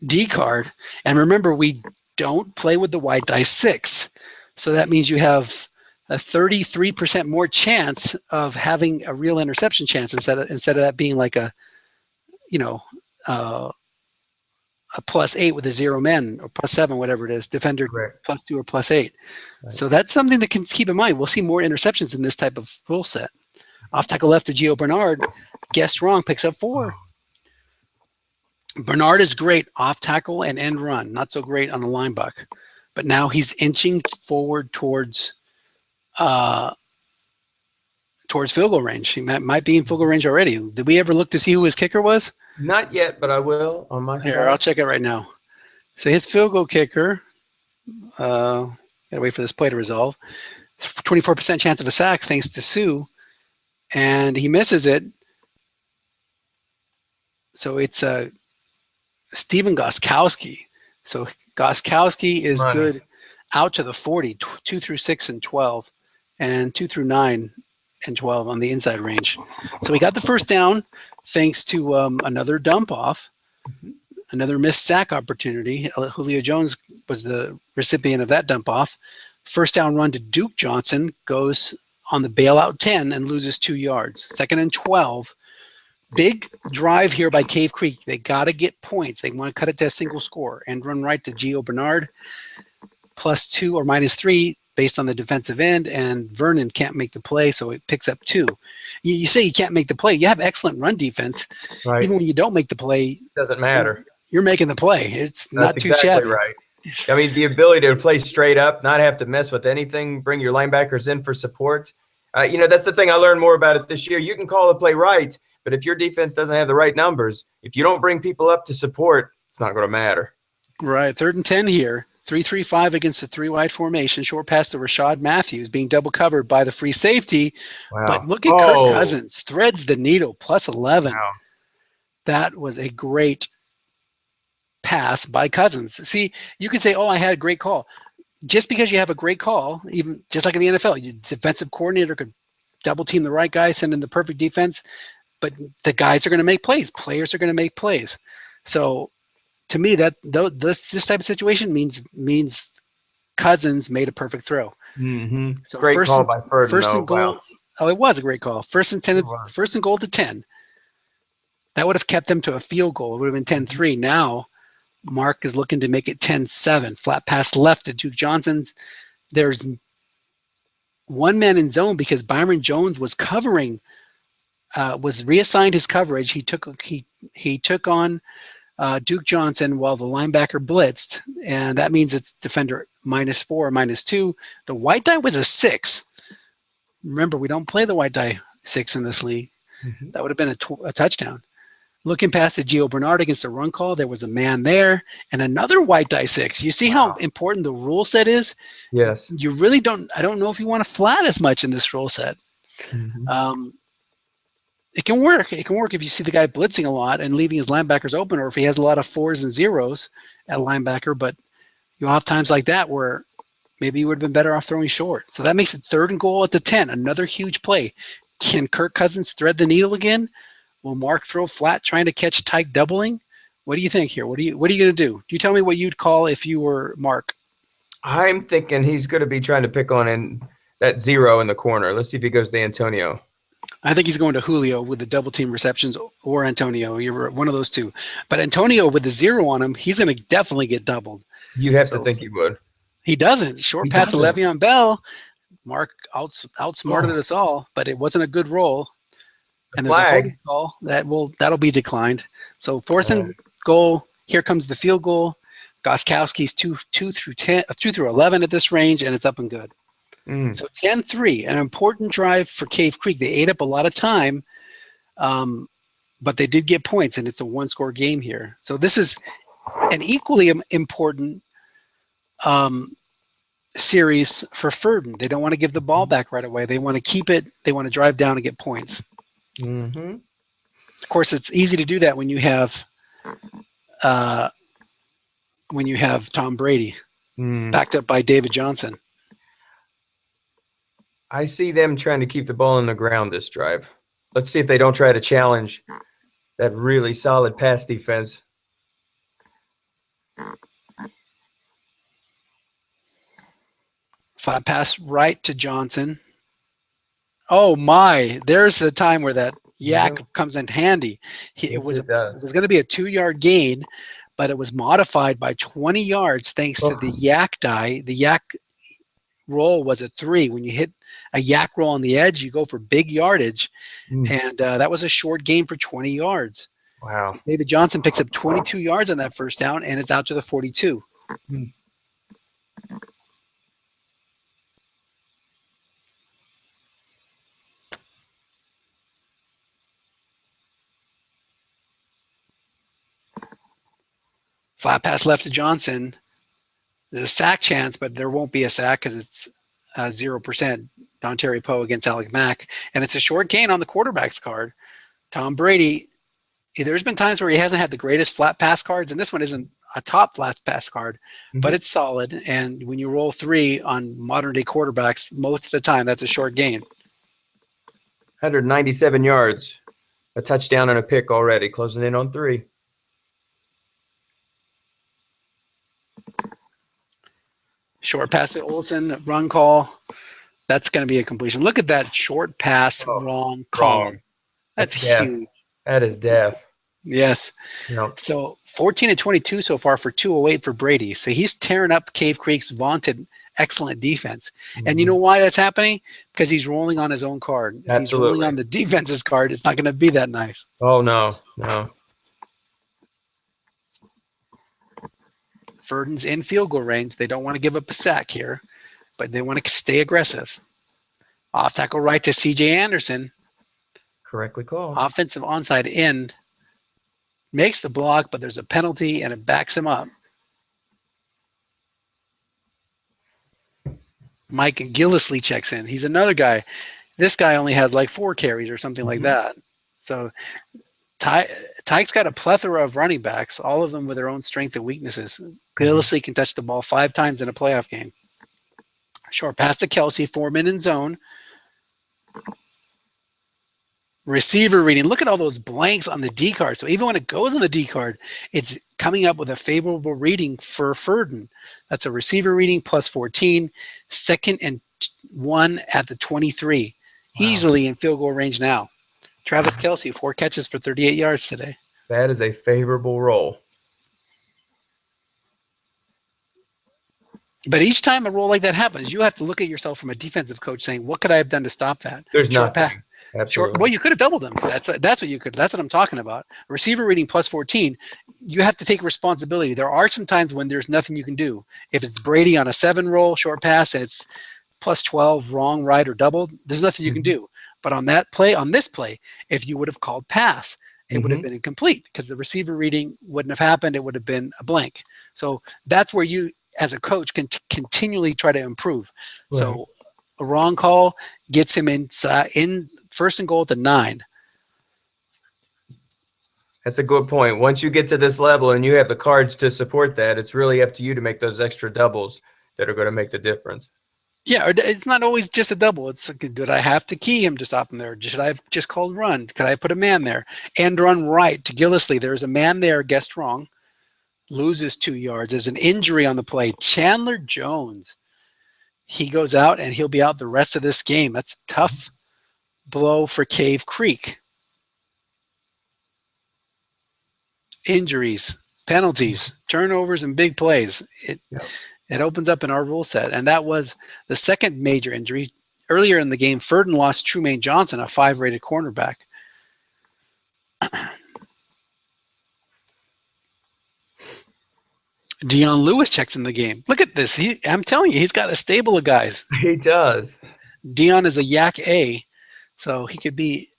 D card. And remember, we don't play with the white die 6. So that means you have a 33% more chance of having a real interception chance instead of that being like a +8 with a 0 men or +7, whatever it is, defender +2 or +8. Right. So that's something that can keep in mind. We'll see more interceptions in this type of rule set. Off tackle left to Gio Bernard, guessed wrong, picks up 4. Bernard is great off tackle and end run, not so great on the linebacker. But now he's inching forward towards field goal range. He might be in field goal range already. Did we ever look to see who his kicker was? Not yet, but I will on my side. Here, I'll check it right now. So his field goal kicker, gotta wait for this play to resolve. 24% chance of a sack thanks to Sue. And he misses it. So it's Steven Goskowski. So Goskowski is good out to the 40, 2 through 6 and 12, and 2 through 9 and 12 on the inside range. So we got the first down thanks to another dump off, another missed sack opportunity. Julio Jones was the recipient of that dump off. First down run to Duke Johnson goes on the bailout 10 and loses 2 yards. 2nd and 12. Big drive here by Cave Creek. They got to get points. They want to cut it to a single score and run right to Gio Bernard, +2 or -3 based on the defensive end, and Vernon can't make the play, so it picks up 2. You say you can't make the play. You have excellent run defense. Right. Even when you don't make the play, doesn't matter. You're making the play. It's not too shabby. Right. I mean, the ability to play straight up, not have to mess with anything, bring your linebackers in for support. That's the thing I learned more about it this year. You can call the play right, but if your defense doesn't have the right numbers, if you don't bring people up to support, it's not going to matter. Right. 3rd and 10 here. 3-3-5 against a 3-wide formation. Short pass to Rashad Matthews, being double covered by the free safety. Wow. But look at Kirk Cousins. Threads the needle, +11. Wow. That was a great pass by Cousins. See, you can say, I had a great call. Just because you have a great call, even just like in the NFL, your defensive coordinator could double team the right guy, send in the perfect defense, but the guys are going to make plays. Players are going to make plays. So to me, this type of situation means Cousins made a perfect throw. Mm-hmm. So great call by Ferdon. First and goal. Wow. Oh, it was a great call. First and goal to 10. That would have kept them to a field goal. It would have been 10-3. Now Mark is looking to make it 10-7. Flat pass left to Duke Johnson. There's one man in zone because Byron Jones was covering, was reassigned his coverage. He took on Duke Johnson while the linebacker blitzed, and that means it's defender -4 or -2. The white die was a 6. Remember, we don't play the white die 6 in this league. Mm-hmm. That would have been a touchdown. Looking past the Gio Bernard against a run call, there was a man there and another white die 6. You see how important the rule set is? Yes. You really don't. I don't know if you want to flat as much in this rule set. Mm-hmm. It can work. It can work if you see the guy blitzing a lot and leaving his linebackers open, or if he has a lot of 4s and 0s at linebacker. But you'll have times like that where maybe you would have been better off throwing short. So that makes it 3rd and goal at the 10. Another huge play. Can Kirk Cousins thread the needle again? Will Mark throw flat trying to catch Tyke doubling? What do you think here? What are you going to do? You tell me what you'd call if you were Mark. I'm thinking he's going to be trying to pick on that 0 in the corner. Let's see if he goes to Antonio. I think he's going to Julio with the double team receptions or Antonio. You're one of those two. But Antonio with the 0 on him, he's going to definitely get doubled. You'd have to So think he would. he doesn't. Short He pass to doesn't. Le'Veon Bell. Mark outsmarted us all, but it wasn't a good roll. And there's a holding call that'll be declined. So 4th and goal. Here comes the field goal. Gostkowski's 2 through 11 at this range, and it's up and good. So 10-3, an important drive for Cave Creek. They ate up a lot of time, but they did get points, and it's a 1-score game here. So this is an equally important series for Ferdon. They don't want to give the ball back right away. They want to keep it. They want to drive down and get points. Of course, it's easy to do that when you have Tom Brady backed up by David Johnson. I see them trying to keep the ball on the ground this drive. Let's see if they don't try to challenge that really solid pass defense. Flat pass right to Johnson. Oh my! There's the time where that yak comes in handy. It was going to be a 2-yard gain, but it was modified by 20 yards thanks to the yak die. The yak roll was a 3. When you hit a yak roll on the edge, you go for big yardage, and that was a short gain for 20 yards. Wow! So David Johnson picks up 22 yards on that first down, and it's out to the 42. Flat pass left to Johnson. There's a sack chance, but there won't be a sack because it's 0%. Dontari Poe against Alec Mack. And it's a short gain on the quarterback's card. Tom Brady, there's been times where he hasn't had the greatest flat pass cards, and this one isn't a top flat pass card, but it's solid. And when you roll 3 on modern-day quarterbacks, most of the time that's a short gain. 197 yards, a touchdown and a pick already, closing in on 3. Short pass to Olsen, run call. That's going to be a completion. Look at that short pass, wrong call. That's huge. That is death. Yes. Yep. So 14-22 so far for 208 for Brady. So he's tearing up Cave Creek's vaunted excellent defense. And you know why that's happening? Because he's rolling on his own card. If he's rolling on the defense's card, it's not going to be that nice. Oh, no. Ferdon's in field goal range. They don't want to give up a sack here, but they want to stay aggressive. Off tackle right to C.J. Anderson. Correctly called. Offensive onside end. Makes the block, but there's a penalty, and it backs him up. Mike Gillisley checks in. He's another guy. This guy only has like 4 carries or something like that. So Tyke's got a plethora of running backs, all of them with their own strengths and weaknesses. Gillisley can touch the ball 5 times in a playoff game. Short pass to Kelsey, Foreman in zone. Receiver reading. Look at all those blanks on the D card. So even when it goes on the D card, it's coming up with a favorable reading for Ferdon. That's a receiver reading plus 14, 2nd and 1 at the 23. Wow. Easily in field goal range now. Travis Kelsey, 4 catches for 38 yards today. That is a favorable roll. But each time a roll like that happens, you have to look at yourself from a defensive coach saying, what could I have done to stop that? There's nothing. Absolutely. Well, you could have doubled him. That's what you could. That's what I'm talking about. Receiver reading plus 14, you have to take responsibility. There are some times when there's nothing you can do. If it's Brady on a 7 roll short pass and it's plus 12 wrong, right, or doubled, there's nothing you can do. But on this play, if you would have called pass, it would have been incomplete because the receiver reading wouldn't have happened. It would have been a blank. So that's where you, as a coach, can continually try to improve. Right. So a wrong call gets him in 1st and goal to 9. That's a good point. Once you get to this level and you have the cards to support that, it's really up to you to make those extra doubles that are going to make the difference. Yeah, it's not always just a double. It's did I have to key him to stop him there? Should I have just called run? Could I put a man there? And run right to Gillisley. There's a man there, guessed wrong. Loses 2 yards. There's an injury on the play. Chandler Jones. He goes out and he'll be out the rest of this game. That's a tough blow for Cave Creek. Injuries, penalties, turnovers, and big plays. It opens up in our rule set. And that was the second major injury. Earlier in the game, Ferdon lost Trumaine Johnson, a 5-rated cornerback. Dion Lewis checks in the game. Look at this. I'm telling you, he's got a stable of guys. He does. Dion is a Yak A, so he could be,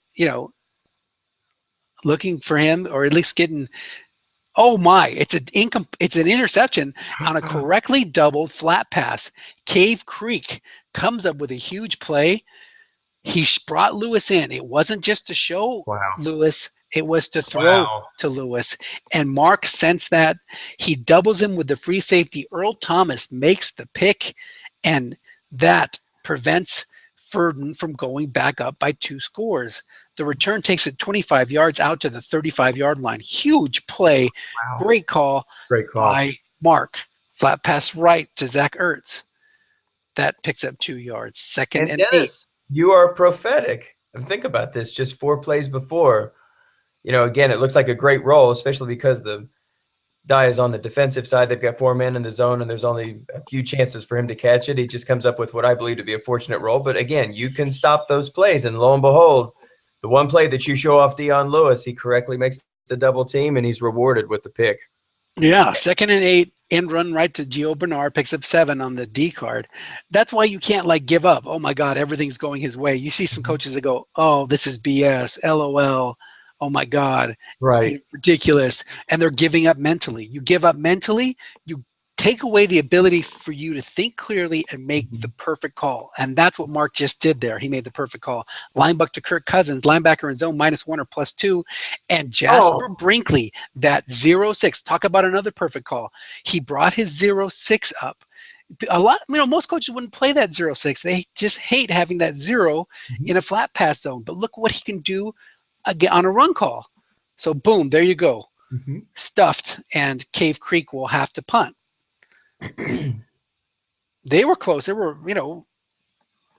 looking for him, or at least getting. Oh my! It's an interception on a correctly doubled flat pass. Cave Creek comes up with a huge play. He brought Lewis in. It wasn't just to show Lewis. It was to throw to Lewis. And Mark sensed that. He doubles him with the free safety. Earl Thomas makes the pick, and that prevents Ferdon from going back up by 2 scores. The return takes it 25 yards out to the 35-yard line. Huge play. Wow. Great call by Mark. Flat pass right to Zach Ertz. That picks up 2 yards. Second and Dennis, 8. You are prophetic. And think about this, just 4 plays before. Again, it looks like a great roll, especially because the die is on the defensive side. They've got 4 men in the zone, and there's only a few chances for him to catch it. He just comes up with what I believe to be a fortunate roll. But again, you can stop those plays, and lo and behold, the one play that you show off Dion Lewis, he correctly makes the double team, and he's rewarded with the pick. Yeah, second and 8, end run right to Gio Bernard, picks up 7 on the D card. That's why you can't give up. Oh my God, everything's going his way. You see some coaches that go, oh, this is BS, LOL. Oh my God, right? Ridiculous. And they're giving up mentally. You give up mentally, you take away the ability for you to think clearly and make the perfect call. And that's what Mark just did there. He made the perfect call. Linebacker to Kirk Cousins, linebacker in zone -1 or +2. And Jasper Brinkley, that 0-6. Talk about another perfect call. He brought his 0-6 up. Most coaches wouldn't play that 0-6. They just hate having that 0 in a flat pass zone. But look what he can do again on a run call. So boom, there you go. Stuffed, and Cave Creek will have to punt. They were close. They were,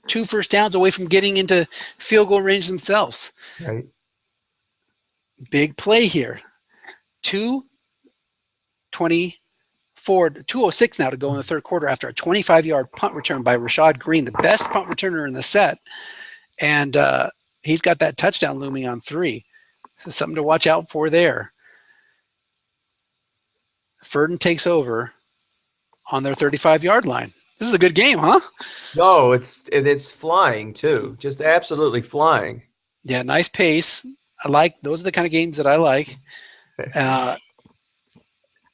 2 first downs away from getting into field goal range themselves. Right. Big play here. 2:06 now to go in the third quarter after a 25-yard punt return by Rashad Green, the best punt returner in the set. And he's got that touchdown looming on 3. So something to watch out for there. Ferdon takes over on their 35-yard line. This is a good game, huh? No, it's flying too. Just absolutely flying. Yeah, nice pace. Those are the kind of games that I like.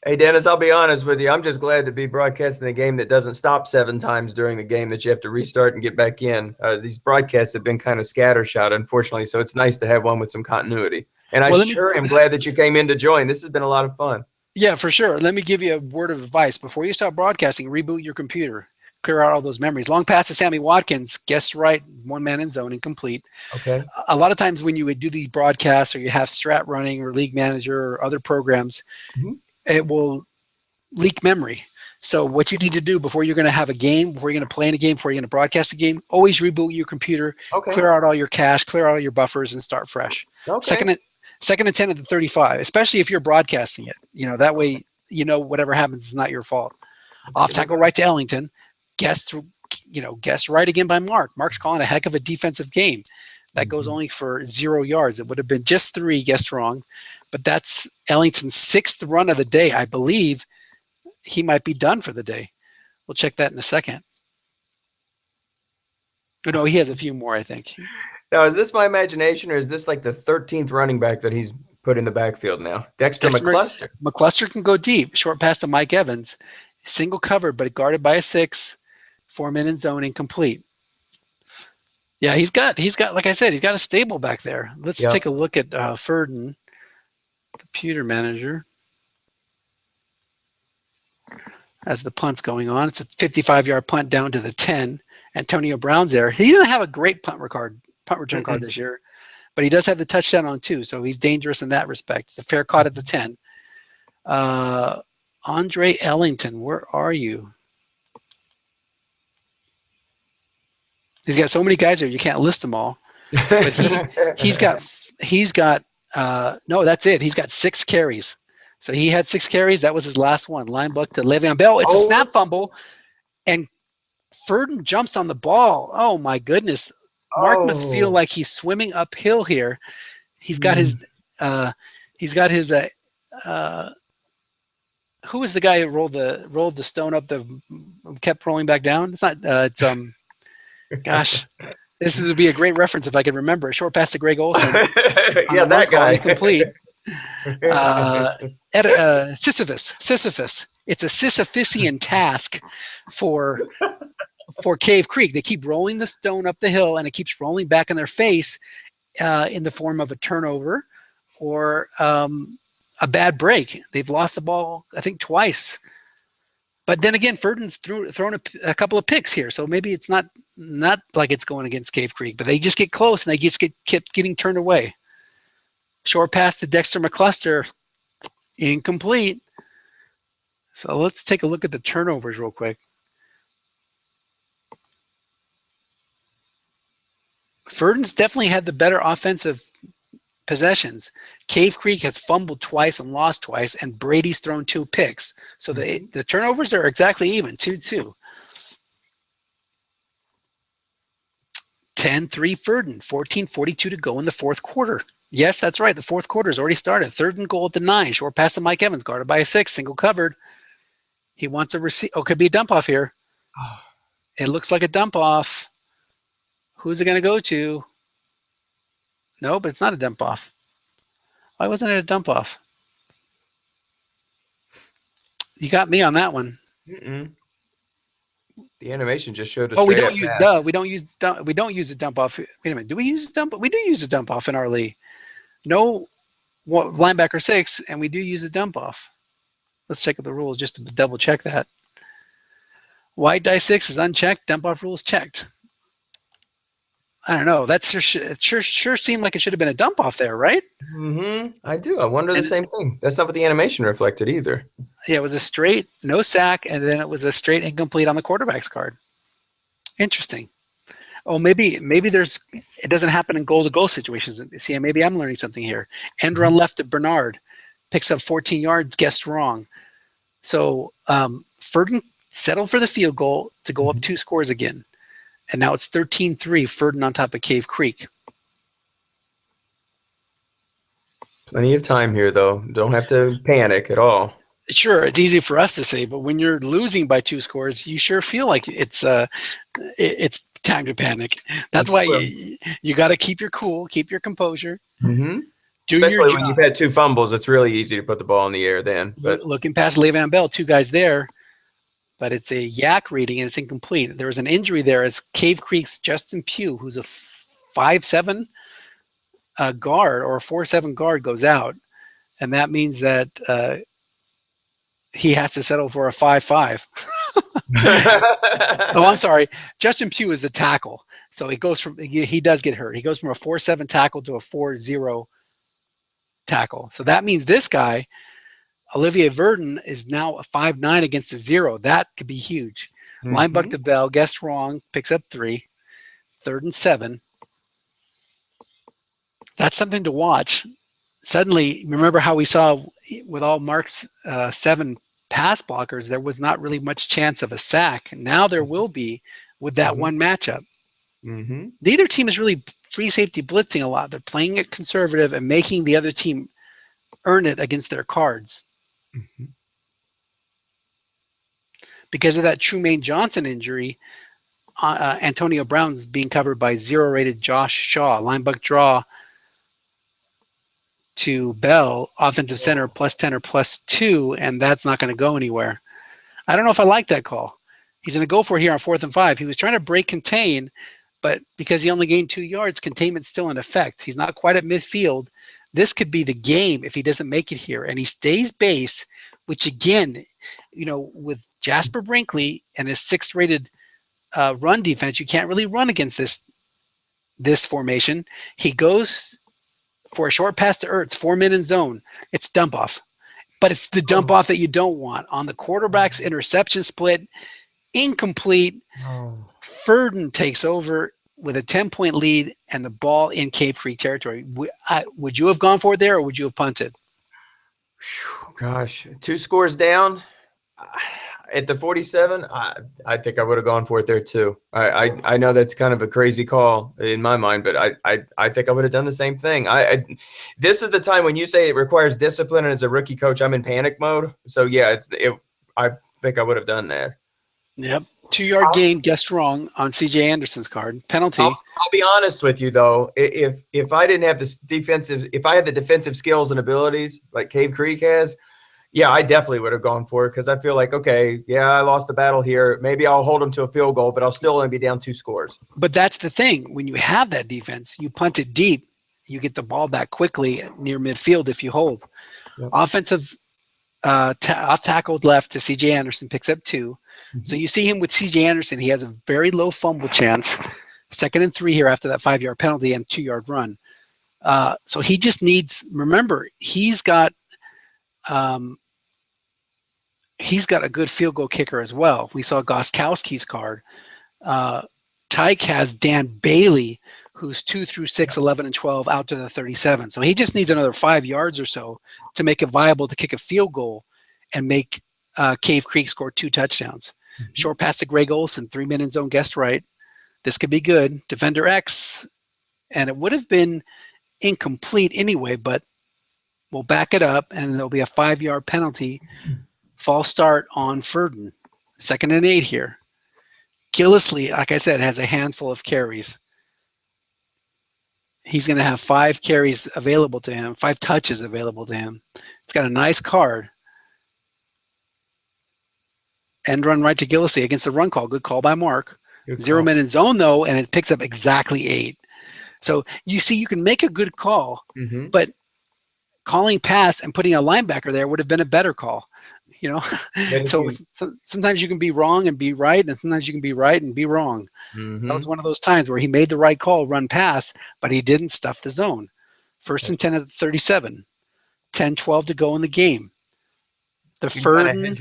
Hey, Dennis, I'll be honest with you. I'm just glad to be broadcasting a game that doesn't stop 7 times during the game that you have to restart and get back in. These broadcasts have been kind of scattershot, unfortunately, so it's nice to have one with some continuity. And I sure am glad that you came in to join. This has been a lot of fun. Yeah, for sure. Let me give you a word of advice. Before you start broadcasting, reboot your computer. Clear out all those memories. Long pass to Sammy Watkins, guessed right, 1 man in zone, incomplete. Okay. A lot of times when you would do these broadcasts or you have Strat running or League Manager or other programs, it will leak memory. So what you need to do before you're going to have a game, before you're going to play in a game, before you're going to broadcast a game, always reboot your computer, clear out all your cache, clear out all your buffers, and start fresh. Okay. Second and 10 at the 35, especially if you're broadcasting it. That way, whatever happens is not your fault. Off tackle right to Ellington. Guessed right again by Mark. Mark's calling a heck of a defensive game. That goes only for 0 yards. It would have been just 3 guessed wrong. But that's Ellington's 6th run of the day. I believe he might be done for the day. We'll check that in a second. No, he has a few more, I think. Now, is this my imagination, or is this like the 13th running back that he's put in the backfield now? Dexter McCluster. McCluster can go deep. Short pass to Mike Evans. Single covered, but guarded by a 6. 4 men in zone, incomplete. Yeah, he's got, like I said, he's got a stable back there. Let's take a look at Ferdon, computer manager. As the punt's going on, it's a 55-yard punt down to the 10. Antonio Brown's there. He doesn't have a great punt return card this year, but he does have the touchdown on 2, so he's dangerous in that respect. It's a fair caught at the 10. Andre Ellington, where are you? He's got so many guys there, you can't list them all. but he's got no, that's it. He's got 6 carries. So he had 6 carries. That was his last one. Linebuck to Le'Veon Bell. It's a snap fumble, and Ferdon jumps on the ball. Oh my goodness! Mark must feel like he's swimming uphill here. He's got his. Who was the guy who rolled the stone up kept rolling back down? It's not. Gosh, this would be a great reference if I could remember. A short pass to Greg Olson. Yeah, that guy. Incomplete. Sisyphus. It's a Sisyphusian task for Cave Creek. They keep rolling the stone up the hill, and it keeps rolling back in their face in the form of a turnover or a bad break. They've lost the ball, I think, twice. But then again, Ferdinand's thrown a couple of picks here, so maybe it's not like it's going against Cave Creek, but they just get close and they just kept getting turned away. Short pass to Dexter McCluster, incomplete. So let's take a look at the turnovers real quick. Ferdinand's definitely had the better offensive possessions. Cave Creek has fumbled twice and lost twice, and Brady's thrown 2 picks. So the turnovers are exactly even, 2-2. 10-3 Ferdon, 14:42 to go in the fourth quarter. Yes, that's right. The fourth quarter has already started. 3rd and goal at the 9. Short pass to Mike Evans, guarded by a 6, single covered. He wants a receive. Oh, could be a dump off here. It looks like a dump off. Who's it going to go to? No, but it's not a dump off. Why wasn't it a dump off? You got me on that one. The animation just showed us. Oh, we don't use a dump off. Wait a minute. Do we use a dump? We do use a dump off in our league. No, linebacker 6, and we do use a dump off. Let's check the rules just to double check that. White die 6 is unchecked. Dump off rules checked. I don't know. That sure seemed like it should have been a dump off there, right? I do. I wonder the same thing. That's not what the animation reflected either. Yeah, it was a straight no sack, and then it was a straight incomplete on the quarterback's card. Interesting. Oh, maybe it doesn't happen in goal-to-goal situations. See, maybe I'm learning something here. End run left to Bernard, picks up 14 yards, guessed wrong. So Ferdon settled for the field goal to go up 2 scores again. And now it's 13-3, Ferdon on top of Cave Creek. Plenty of time here, though. Don't have to panic at all. Sure, it's easy for us to say, but when you're losing by 2 scores, you sure feel like it's time to panic. That's why you got to keep your cool, keep your composure. Especially when you've had 2 fumbles, it's really easy to put the ball in the air then. But looking past Le'Veon Bell, 2 guys there. But it's a yak reading and it's incomplete. There was an injury there as Cave Creek's Justin Pugh, who's a 5'7" guard or a 4'7" guard, goes out. And that means that he has to settle for a 5'5". Oh, I'm sorry. Justin Pugh is the tackle. So it goes from, he does get hurt. He goes from a 4'7" tackle to a 4'0" tackle. So that means this guy, Olivier Verdon, is now a 5'9" against a 0. That could be huge. Linebuck to Bell, guessed wrong, picks up 3. 3rd and 7. That's something to watch. Suddenly, remember how we saw with all Mark's 7 pass blockers, there was not really much chance of a sack. Now there will be with that one matchup. Neither team is really free safety blitzing a lot. They're playing it conservative and making the other team earn it against their cards. Because of that Trumaine Johnson injury, Antonio Brown's being covered by 0-rated Josh Shaw. Linebuck draw to Bell, offensive center, +10 or +2, and that's not going to go anywhere. I don't know if I like that call. He's going to go for it here on 4th and 5. He was trying to break contain, but because he only gained 2 yards, containment's still in effect. He's not quite at midfield. This could be the game if he doesn't make it here. And he stays base, which again, with Jasper Brinkley and his 6th-rated run defense, you can't really run against this formation. He goes for a short pass to Ertz, 4-man in zone. It's dump off. But it's the dump off that you don't want. On the quarterback's interception split, incomplete. Ferdon takes over with a 10-point lead and the ball in Cave Creek territory. Would you have gone for it there, or would you have punted? Gosh, 2 scores down at the 47. I think I would have gone for it there too. I know that's kind of a crazy call in my mind, but I think I would have done the same thing. This is the time when you say it requires discipline, and as a rookie coach, I'm in panic mode. So yeah, I think I would have done that. Yep. 2-yard gain, guessed wrong on CJ Anderson's card. Penalty. I'll be honest with you though. If I didn't have this if I had the defensive skills and abilities like Cave Creek has, yeah, I definitely would have gone for it, because I feel like, okay, yeah, I lost the battle here. Maybe I'll hold them to a field goal, but I'll still only be down 2 scores. But that's the thing. When you have that defense, you punt it deep, you get the ball back quickly near midfield if you hold. Yep. Offensive off tackled left to CJ Anderson, picks up 2. Mm-hmm. So you see him with CJ Anderson. He has a very low fumble chance. 2nd and 3 here after that 5-yard penalty and 2-yard run. So he just needs, remember, he's got a good field goal kicker as well. We saw Goskowski's card. Tyke has Dan Bailey, who's 2 through 6, 11, and 12 out to the 37. So he just needs another 5 yards or so to make it viable to kick a field goal and make Cave Creek score 2 touchdowns. Mm-hmm. Short pass to Greg Olson, 3-man in zone, guessed right. This could be good. Defender X, and it would have been incomplete anyway, but we'll back it up, and there'll be a 5-yard penalty. False start on Ferdon. 2nd and 8 here. Gillisley, like I said, has a handful of carries. He's going to have 5 carries available to him, 5 touches available to him. It's got a nice card. End run right to Gillisley against the run call. Good call by Mark. 0-man in zone, though, and it picks up exactly 8. So you see, you can make a good call, mm-hmm. but calling pass and putting a linebacker there would have been a better call. You know, so sometimes you can be wrong and be right, and sometimes you can be right and be wrong. Mm-hmm. That was one of those times where he made the right call, run pass, but he didn't stuff the zone. 1st and 10 at the 37, 10-12 to go in the game. The Ferdon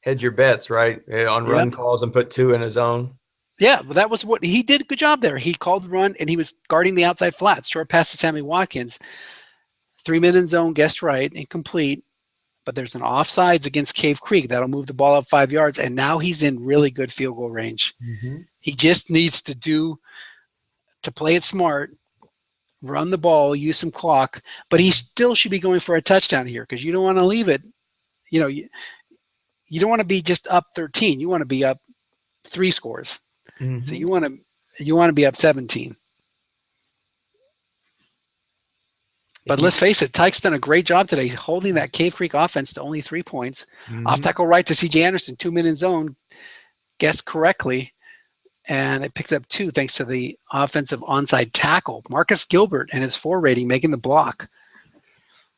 hedge your bets, right, on run calls and put 2 in his zone. Yeah, well, that was what he did. A good job there. He called the run, and he was guarding the outside flats. Short pass to Sammy Watkins. 3-man in zone, guessed right, incomplete. But there's an offsides against Cave Creek. That'll move the ball up 5 yards, and now he's in really good field goal range. Mm-hmm. He just needs to play it smart, run the ball, use some clock, but he still should be going for a touchdown here, because you don't want to leave it. You know, you don't want to be just up 13. You want to be up 3 scores. Mm-hmm. So you want to be up 17. But let's face it, Tyke's done a great job today holding that Cave Creek offense to only 3 points. Mm-hmm. Off tackle right to CJ Anderson, 2-man in zone, guessed correctly, and it picks up 2 thanks to the offensive onside tackle. Marcus Gilbert and his 4 rating making the block.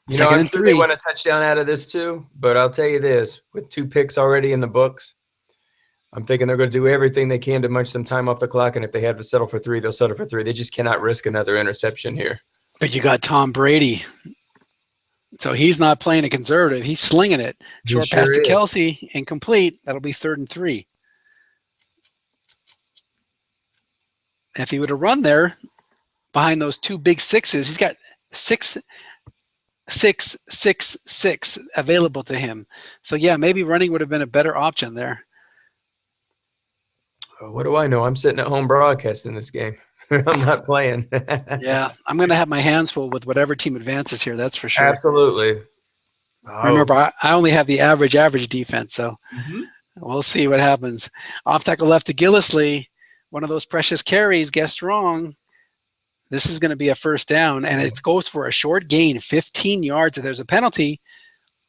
I'm sure they want a touchdown out of this too, but I'll tell you this, with 2 picks already in the books, I'm thinking they're going to do everything they can to munch some time off the clock, and if they have to settle for 3, they'll settle for 3. They just cannot risk another interception here. But you got Tom Brady. So he's not playing a conservative. He's slinging it. Short pass to Kelsey, incomplete. That'll be 3rd and 3. If he would have run there behind those 2 big 6s, he's got 6 available to him. So, yeah, maybe running would have been a better option there. What do I know? I'm sitting at home broadcasting this game. I'm not playing. Yeah, I'm going to have my hands full with whatever team advances here. That's for sure. Absolutely. Remember, I only have the average defense, so we'll see what happens. Off tackle left to Gillisley. One of those precious carries, guessed wrong. This is going to be a 1st down, and it goes for a short gain, 15 yards. If there's a penalty,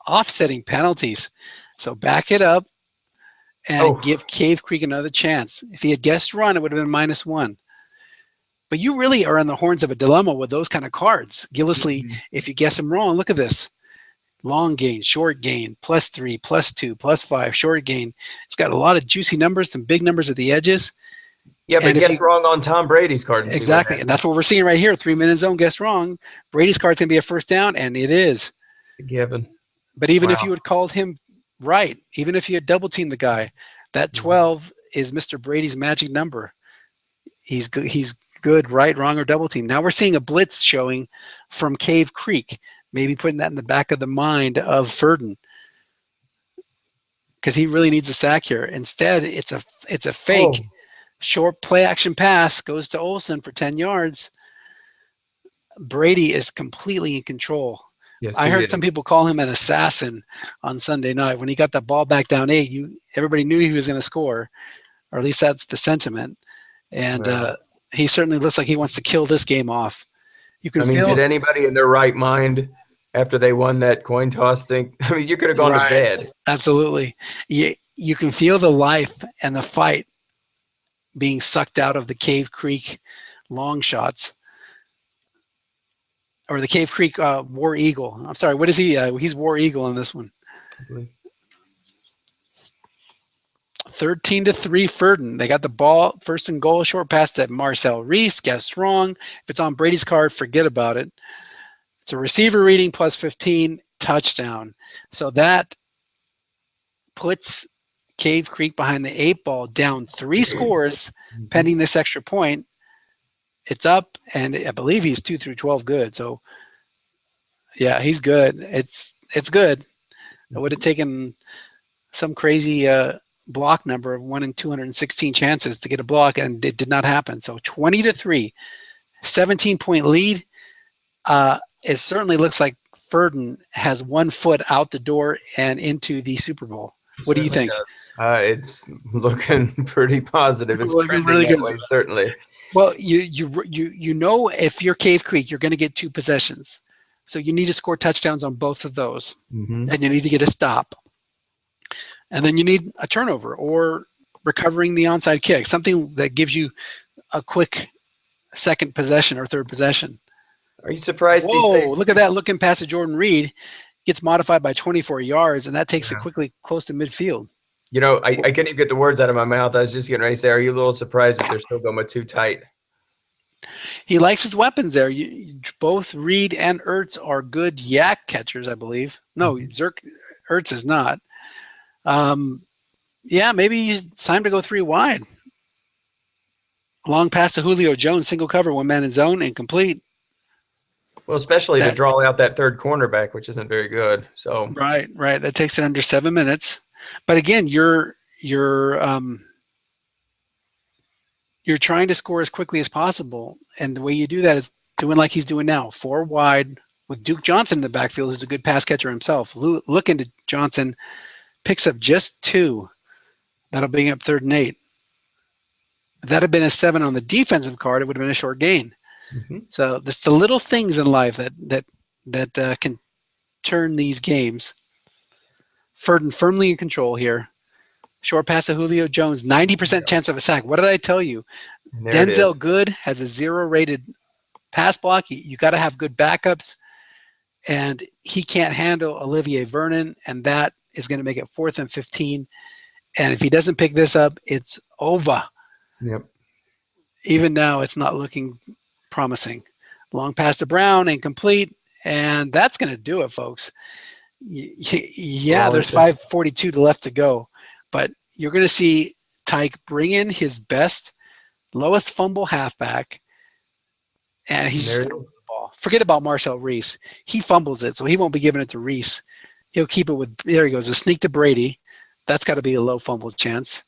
offsetting penalties. So back it up and give Cave Creek another chance. If he had guessed run, it would have been -1. But you really are on the horns of a dilemma with those kind of cards. Gillisley, if you guess him wrong, look at this. Long gain, short gain, +3, +2, +5, short gain. It's got a lot of juicy numbers, some big numbers at the edges. Yeah, but guess wrong on Tom Brady's card. Exactly, and that's what we're seeing right here. 3-man in zone, guess wrong. Brady's card's going to be a 1st down, and it is. Given. But even if you had called him right, even if you had double-teamed the guy, that 12 is Mr. Brady's magic number. He's good. He's good, right, wrong, or double team. Now we're seeing a blitz showing from Cave Creek, maybe putting that in the back of the mind of Ferdon, because he really needs a sack here. Instead, it's a fake short play action pass, goes to Olsen for 10 yards. Brady is completely in control. Yes, I he heard is. some people call him an assassin on Sunday night. When he got the ball back down 8, everybody knew he was going to score, or at least that's the sentiment. And Wow. he certainly looks like he wants to kill this game off. You can I mean, feel did anybody in their right mind after they won that coin toss think? I mean, you could have gone to right, bed. absolutely. You can feel the life and the fight being sucked out of the Cave Creek long shots. Or the Cave Creek War Eagle. I'm sorry, what is he? He's War Eagle in this one. 13-3 Ferdon. They got the ball, first and goal, short pass to Marcel Reese. Guessed wrong. If it's on Brady's card, forget about it. It's a receiver reading plus 15, touchdown. So that puts Cave Creek behind the 8 ball, down 3 scores pending this extra point. It's up, and I believe he's 2 through 12 good. So, yeah, he's good. It's good. I would have taken some crazy block number of 1 in 216 chances to get a block, and it did not happen. So 20-3, 17-point lead. It certainly looks like Ferdon has 1 foot out the door and into the Super Bowl. What do you think? It's looking pretty positive. It's Looking trending really that good. way, certainly. Well, you know, if you're Cave Creek, you're going to get 2 possessions. So you need to score touchdowns on both of those, and you need to get a stop. And then you need a turnover or recovering the onside kick, something that gives you a quick second possession or third possession. Are you surprised? Whoa, look at that. Looking past to Jordan Reed, gets modified by 24 yards, and that takes it quickly close to midfield. You know, I can't even get the words out of my mouth. I was just getting ready to say, are you a little surprised that they're still going too tight? He likes his weapons there. Both Reed and Ertz are good yak catchers, I believe. No, Ertz is not. Yeah, maybe it's time to go 3 wide. Long pass to Julio Jones, single cover, 1 man in zone, incomplete. Well, especially to draw out that third cornerback, which isn't very good. So right. That takes it under 7 minutes. But again, you're trying to score as quickly as possible, and the way you do that is doing like he's doing now, 4 wide with Duke Johnson in the backfield, who's a good pass catcher himself. Look into Johnson, picks up just 2. That'll bring up 3rd and 8. If that had been a 7 on the defensive card, it would have been a short gain. So it's the little things in life that can turn these games. Ferdon firmly in control here. Short pass to Julio Jones, 90% chance of a sack. What did I tell you? Denzel Good has a 0 rated pass block. You got to have good backups, and he can't handle Olivier Vernon, and that is going to make it 4th and 15. And if he doesn't pick this up, it's over. Yep. Even now, it's not looking promising. Long pass to Brown, incomplete, and that's going to do it, folks. Yeah, there's 5:42 left to go, but you're going to see Tyke bring in his best, lowest fumble halfback, and he's just going to run the ball. Forget about Marcel Reese. He fumbles it, so he won't be giving it to Reese. He'll keep it with, there he goes, a sneak to Brady. That's got to be a low fumble chance.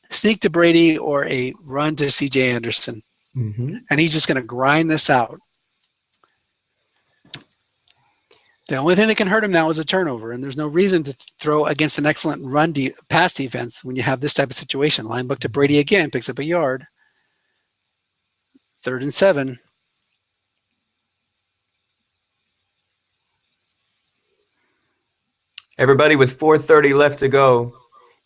Sneak to Brady or a run to C.J. Anderson. And he's just going to grind this out. The only thing that can hurt him now is a turnover, and there's no reason to throw against an excellent pass defense when you have this type of situation. Line book to Brady again, picks up a yard. 3rd and 7. Everybody, with 4:30 left to go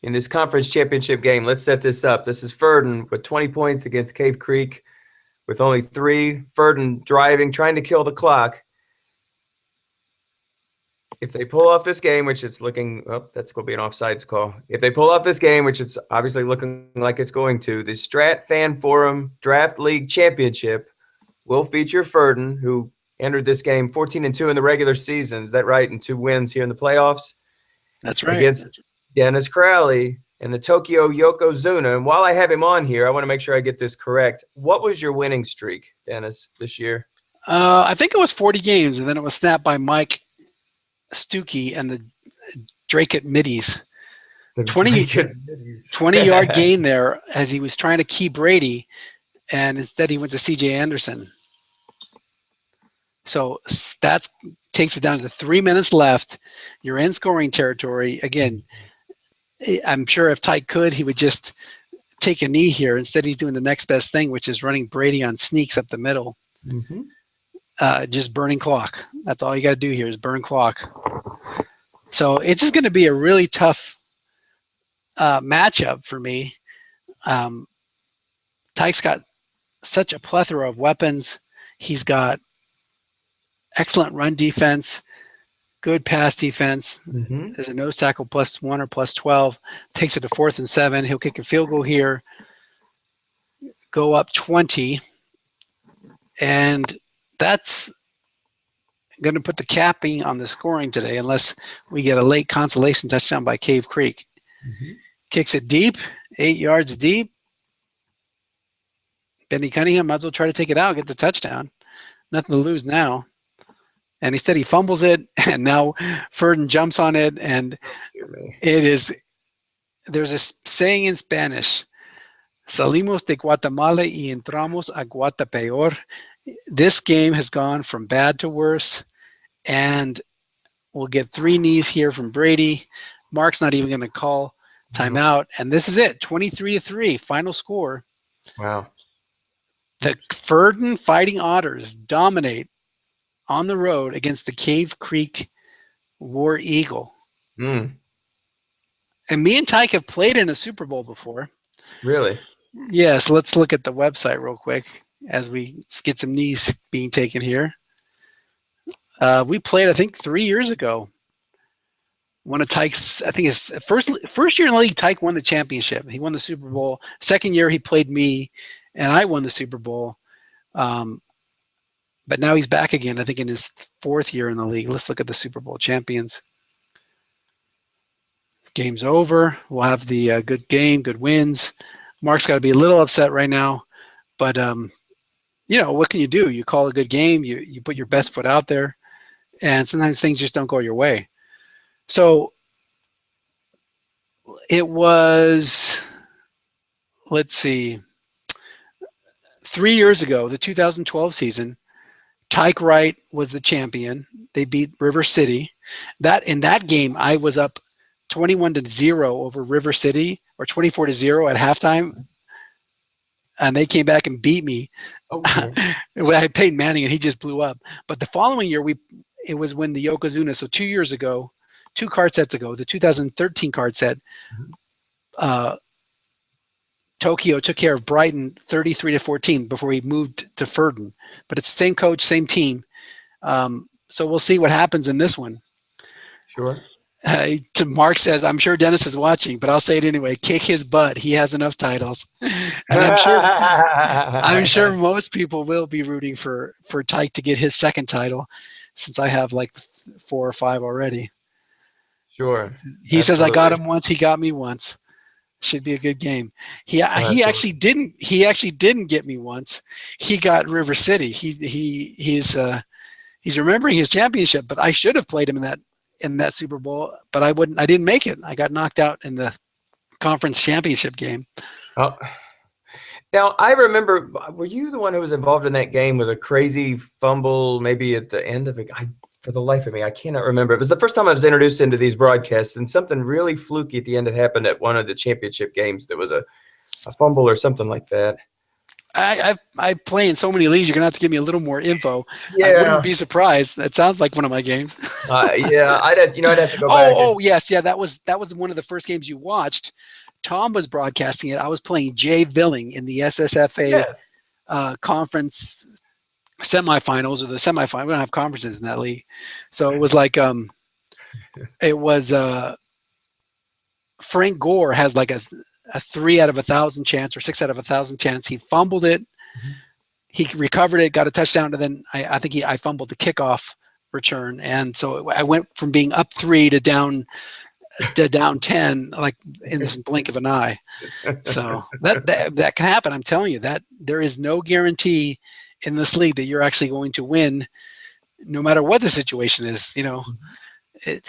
in this conference championship game, let's set this up. This is Ferdon with 20 points against Cave Creek with only 3. Ferdon driving, trying to kill the clock. If they pull off this game, which is looking, that's going to be an offsides call. If they pull off this game, which it's obviously looking like it's going to, the Strat Fan Forum Draft League Championship will feature Ferdon, who entered this game 14-2 in the regular season. Is that right? And 2 wins here in the playoffs. That's right. Against Dennis Crowley and the Tokyo Yokozuna. And while I have him on here, I want to make sure I get this correct. What was your winning streak, Dennis, this year? I think it was 40 games, and then it was snapped by Mike Stuckey and the Drake at Middies. 20-yard gain there as he was trying to key Brady, and instead he went to C.J. Anderson. So that takes it down to 3 minutes left. You're in scoring territory. Again, I'm sure if Tyke could, he would just take a knee here. Instead, he's doing the next best thing, which is running Brady on sneaks up the middle. Just burning clock. That's all you got to do here is burn clock. So it's just going to be a really tough matchup for me. Tyke's got such a plethora of weapons. He's got excellent run defense, good pass defense. There's a nose tackle +1 or +12. Takes it to 4th and 7. He'll kick a field goal here, go up 20, and that's going to put the capping on the scoring today unless we get a late consolation touchdown by Cave Creek. Kicks it deep, 8 yards deep. Benny Cunningham might as well try to take it out, get the touchdown. Nothing to lose now. And instead he fumbles it, and now Ferdon jumps on it, and there's a saying in Spanish, salimos de Guatemala y entramos a Guatapeor. This game has gone from bad to worse, and we'll get 3 knees here from Brady. Mark's not even going to call timeout, and this is it, 23-3, final score. Wow. The Ferdon Fighting Otters dominate on the road against the Cave Creek War Eagle. And me and Tyke have played in a Super Bowl before. Really? Yes, let's look at the website real quick as we get some knees being taken here. We played, I think, 3 years ago. One of Tyke's, I think his first year in the league, Tyke won the championship. He won the Super Bowl. Second year, he played me, and I won the Super Bowl. But now he's back again, I think, in his 4th year in the league. Let's look at the Super Bowl champions. Game's over. We'll have the good game, good wins. Mark's got to be a little upset right now. But, what can you do? You call a good game. You put your best foot out there. And sometimes things just don't go your way. So it was, let's see, 3 years ago, the 2012 season, Tyke Wright was the champion. They beat River City. In that game, I was up 21-0 over River City, or 24-0 at halftime, and they came back and beat me. Okay. I had Peyton Manning, and he just blew up. But the following year, it was when the Yokozuna. So 2 years ago, 2 card sets ago, the 2013 card set, Tokyo took care of Brighton 33-14 before he moved to Ferdon. But it's the same coach, same team. So we'll see what happens in this one. Sure. Mark says, I'm sure Dennis is watching, but I'll say it anyway. Kick his butt. He has enough titles. And I'm sure most people will be rooting for Tyke to get his 2nd title, since I have like 4 or 5 already. Sure. He says, I got him once, he got me once. Should be a good game. He actually didn't get me once. He got River City. He's remembering his championship, but I should have played him in that Super Bowl, but I didn't make it. I got knocked out in the conference championship game. Oh. Now, I remember, were you the one who was involved in that game with a crazy fumble maybe at the end of it? For the life of me, I cannot remember. It was the first time I was introduced into these broadcasts, and something really fluky at the end that happened at one of the championship games. There was a fumble or something like that. I play in so many leagues. You're gonna have to give me a little more info. Yeah. I wouldn't be surprised. That sounds like one of my games. Yeah, I'd have to go back. Yes, yeah. That was one of the first games you watched. Tom was broadcasting it. I was playing Jay Villing in the SSFA conference semifinals, or the semifinal. We don't have conferences in that league, so it was like Frank Gore has like a 3 out of 1,000 chance or 6 out of 1,000 chance. He fumbled it. He recovered it, got a touchdown, and then I think I fumbled the kickoff return. And so I went from being up 3 to down down 10 like in this blink of an eye. So that can happen. I'm telling you that there is no guarantee in this league that you're actually going to win, no matter what the situation is.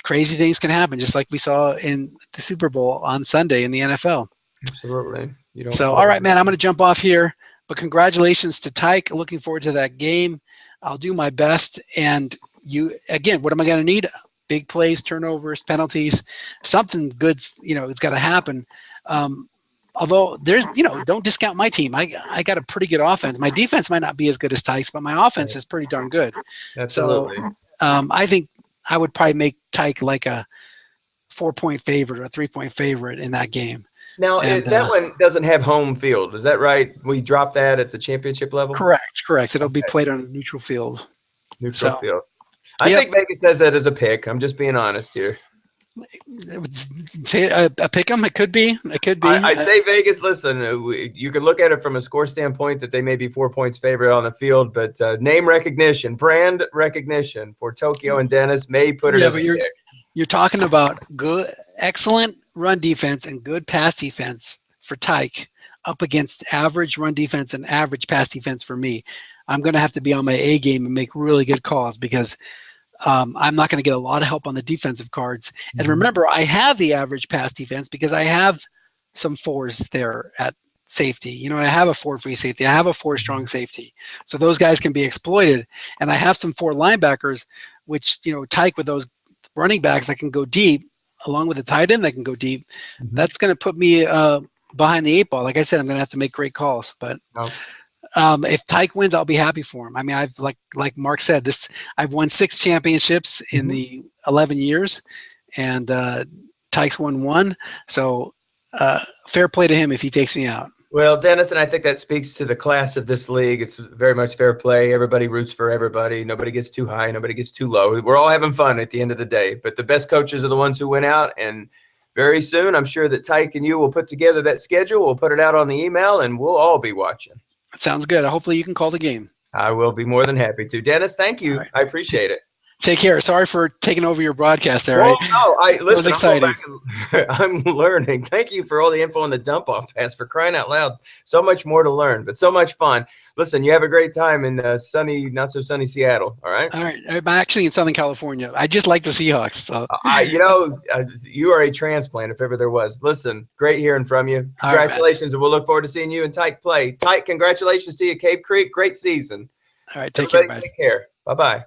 Crazy things can happen, just like we saw in the Super Bowl on Sunday in the NFL. Absolutely. So, all right, man, I'm going to jump off here. But congratulations to Tyke. Looking forward to that game. I'll do my best. And again, what am I going to need? Big plays, turnovers, penalties, something good. It's got to happen. Although there's, don't discount my team. I got a pretty good offense. My defense might not be as good as Tyke's, but my offense is pretty darn good. Absolutely. So I think I would probably make Tyke like a 4-point favorite or a 3-point favorite in that game. Now, that one doesn't have home field. Is that right? We dropped that at the championship level? Correct. It'll be played on a neutral field. Neutral field. I think Vegas says that as a pick. I'm just being honest here. Say a pick 'em. It could be. I say Vegas. Listen, you can look at it from a score standpoint that they may be 4 points favorite on the field, but name recognition, brand recognition for Tokyo and Dennis may put it as a pick. You're talking about excellent run defense and good pass defense for Tyke up against average run defense and average pass defense for me. I'm going to have to be on my A game and make really good calls because I'm not going to get a lot of help on the defensive cards. And remember, I have the average pass defense because I have some 4s there at safety. I have a 4 free safety. I have a 4 strong safety. So those guys can be exploited. And I have some 4 linebackers, which, Tyke with those running backs that can go deep, along with the tight end that can go deep. That's going to put me behind the 8 ball. Like I said, I'm going to have to make great calls. But if Tyke wins, I'll be happy for him. I mean, I've like Mark said, I've won 6 championships in the 11 years, and Tyke's won 1. So fair play to him if he takes me out. Well, Dennis, and I think that speaks to the class of this league. It's very much fair play. Everybody roots for everybody. Nobody gets too high. Nobody gets too low. We're all having fun at the end of the day. But the best coaches are the ones who win out. And very soon, I'm sure that Tyke and you will put together that schedule. We'll put it out on the email, and we'll all be watching. Sounds good. Hopefully you can call the game. I will be more than happy to. Dennis, thank you. Right. I appreciate it. Take care. Sorry for taking over your broadcast there. Well, no, listen, was exciting. I'm learning. Thank you for all the info on the dump off pass, for crying out loud. So much more to learn, but so much fun. Listen, you have a great time in sunny, not so sunny Seattle. All right. All right. I'm actually in Southern California. I just like the Seahawks. So you are a transplant if ever there was. Listen, great hearing from you. Congratulations, and we'll look forward to seeing you and Tyke play. Tyke, congratulations to you, Cave Creek. Great season. All right. Take care, guys. Take care. Bye-bye.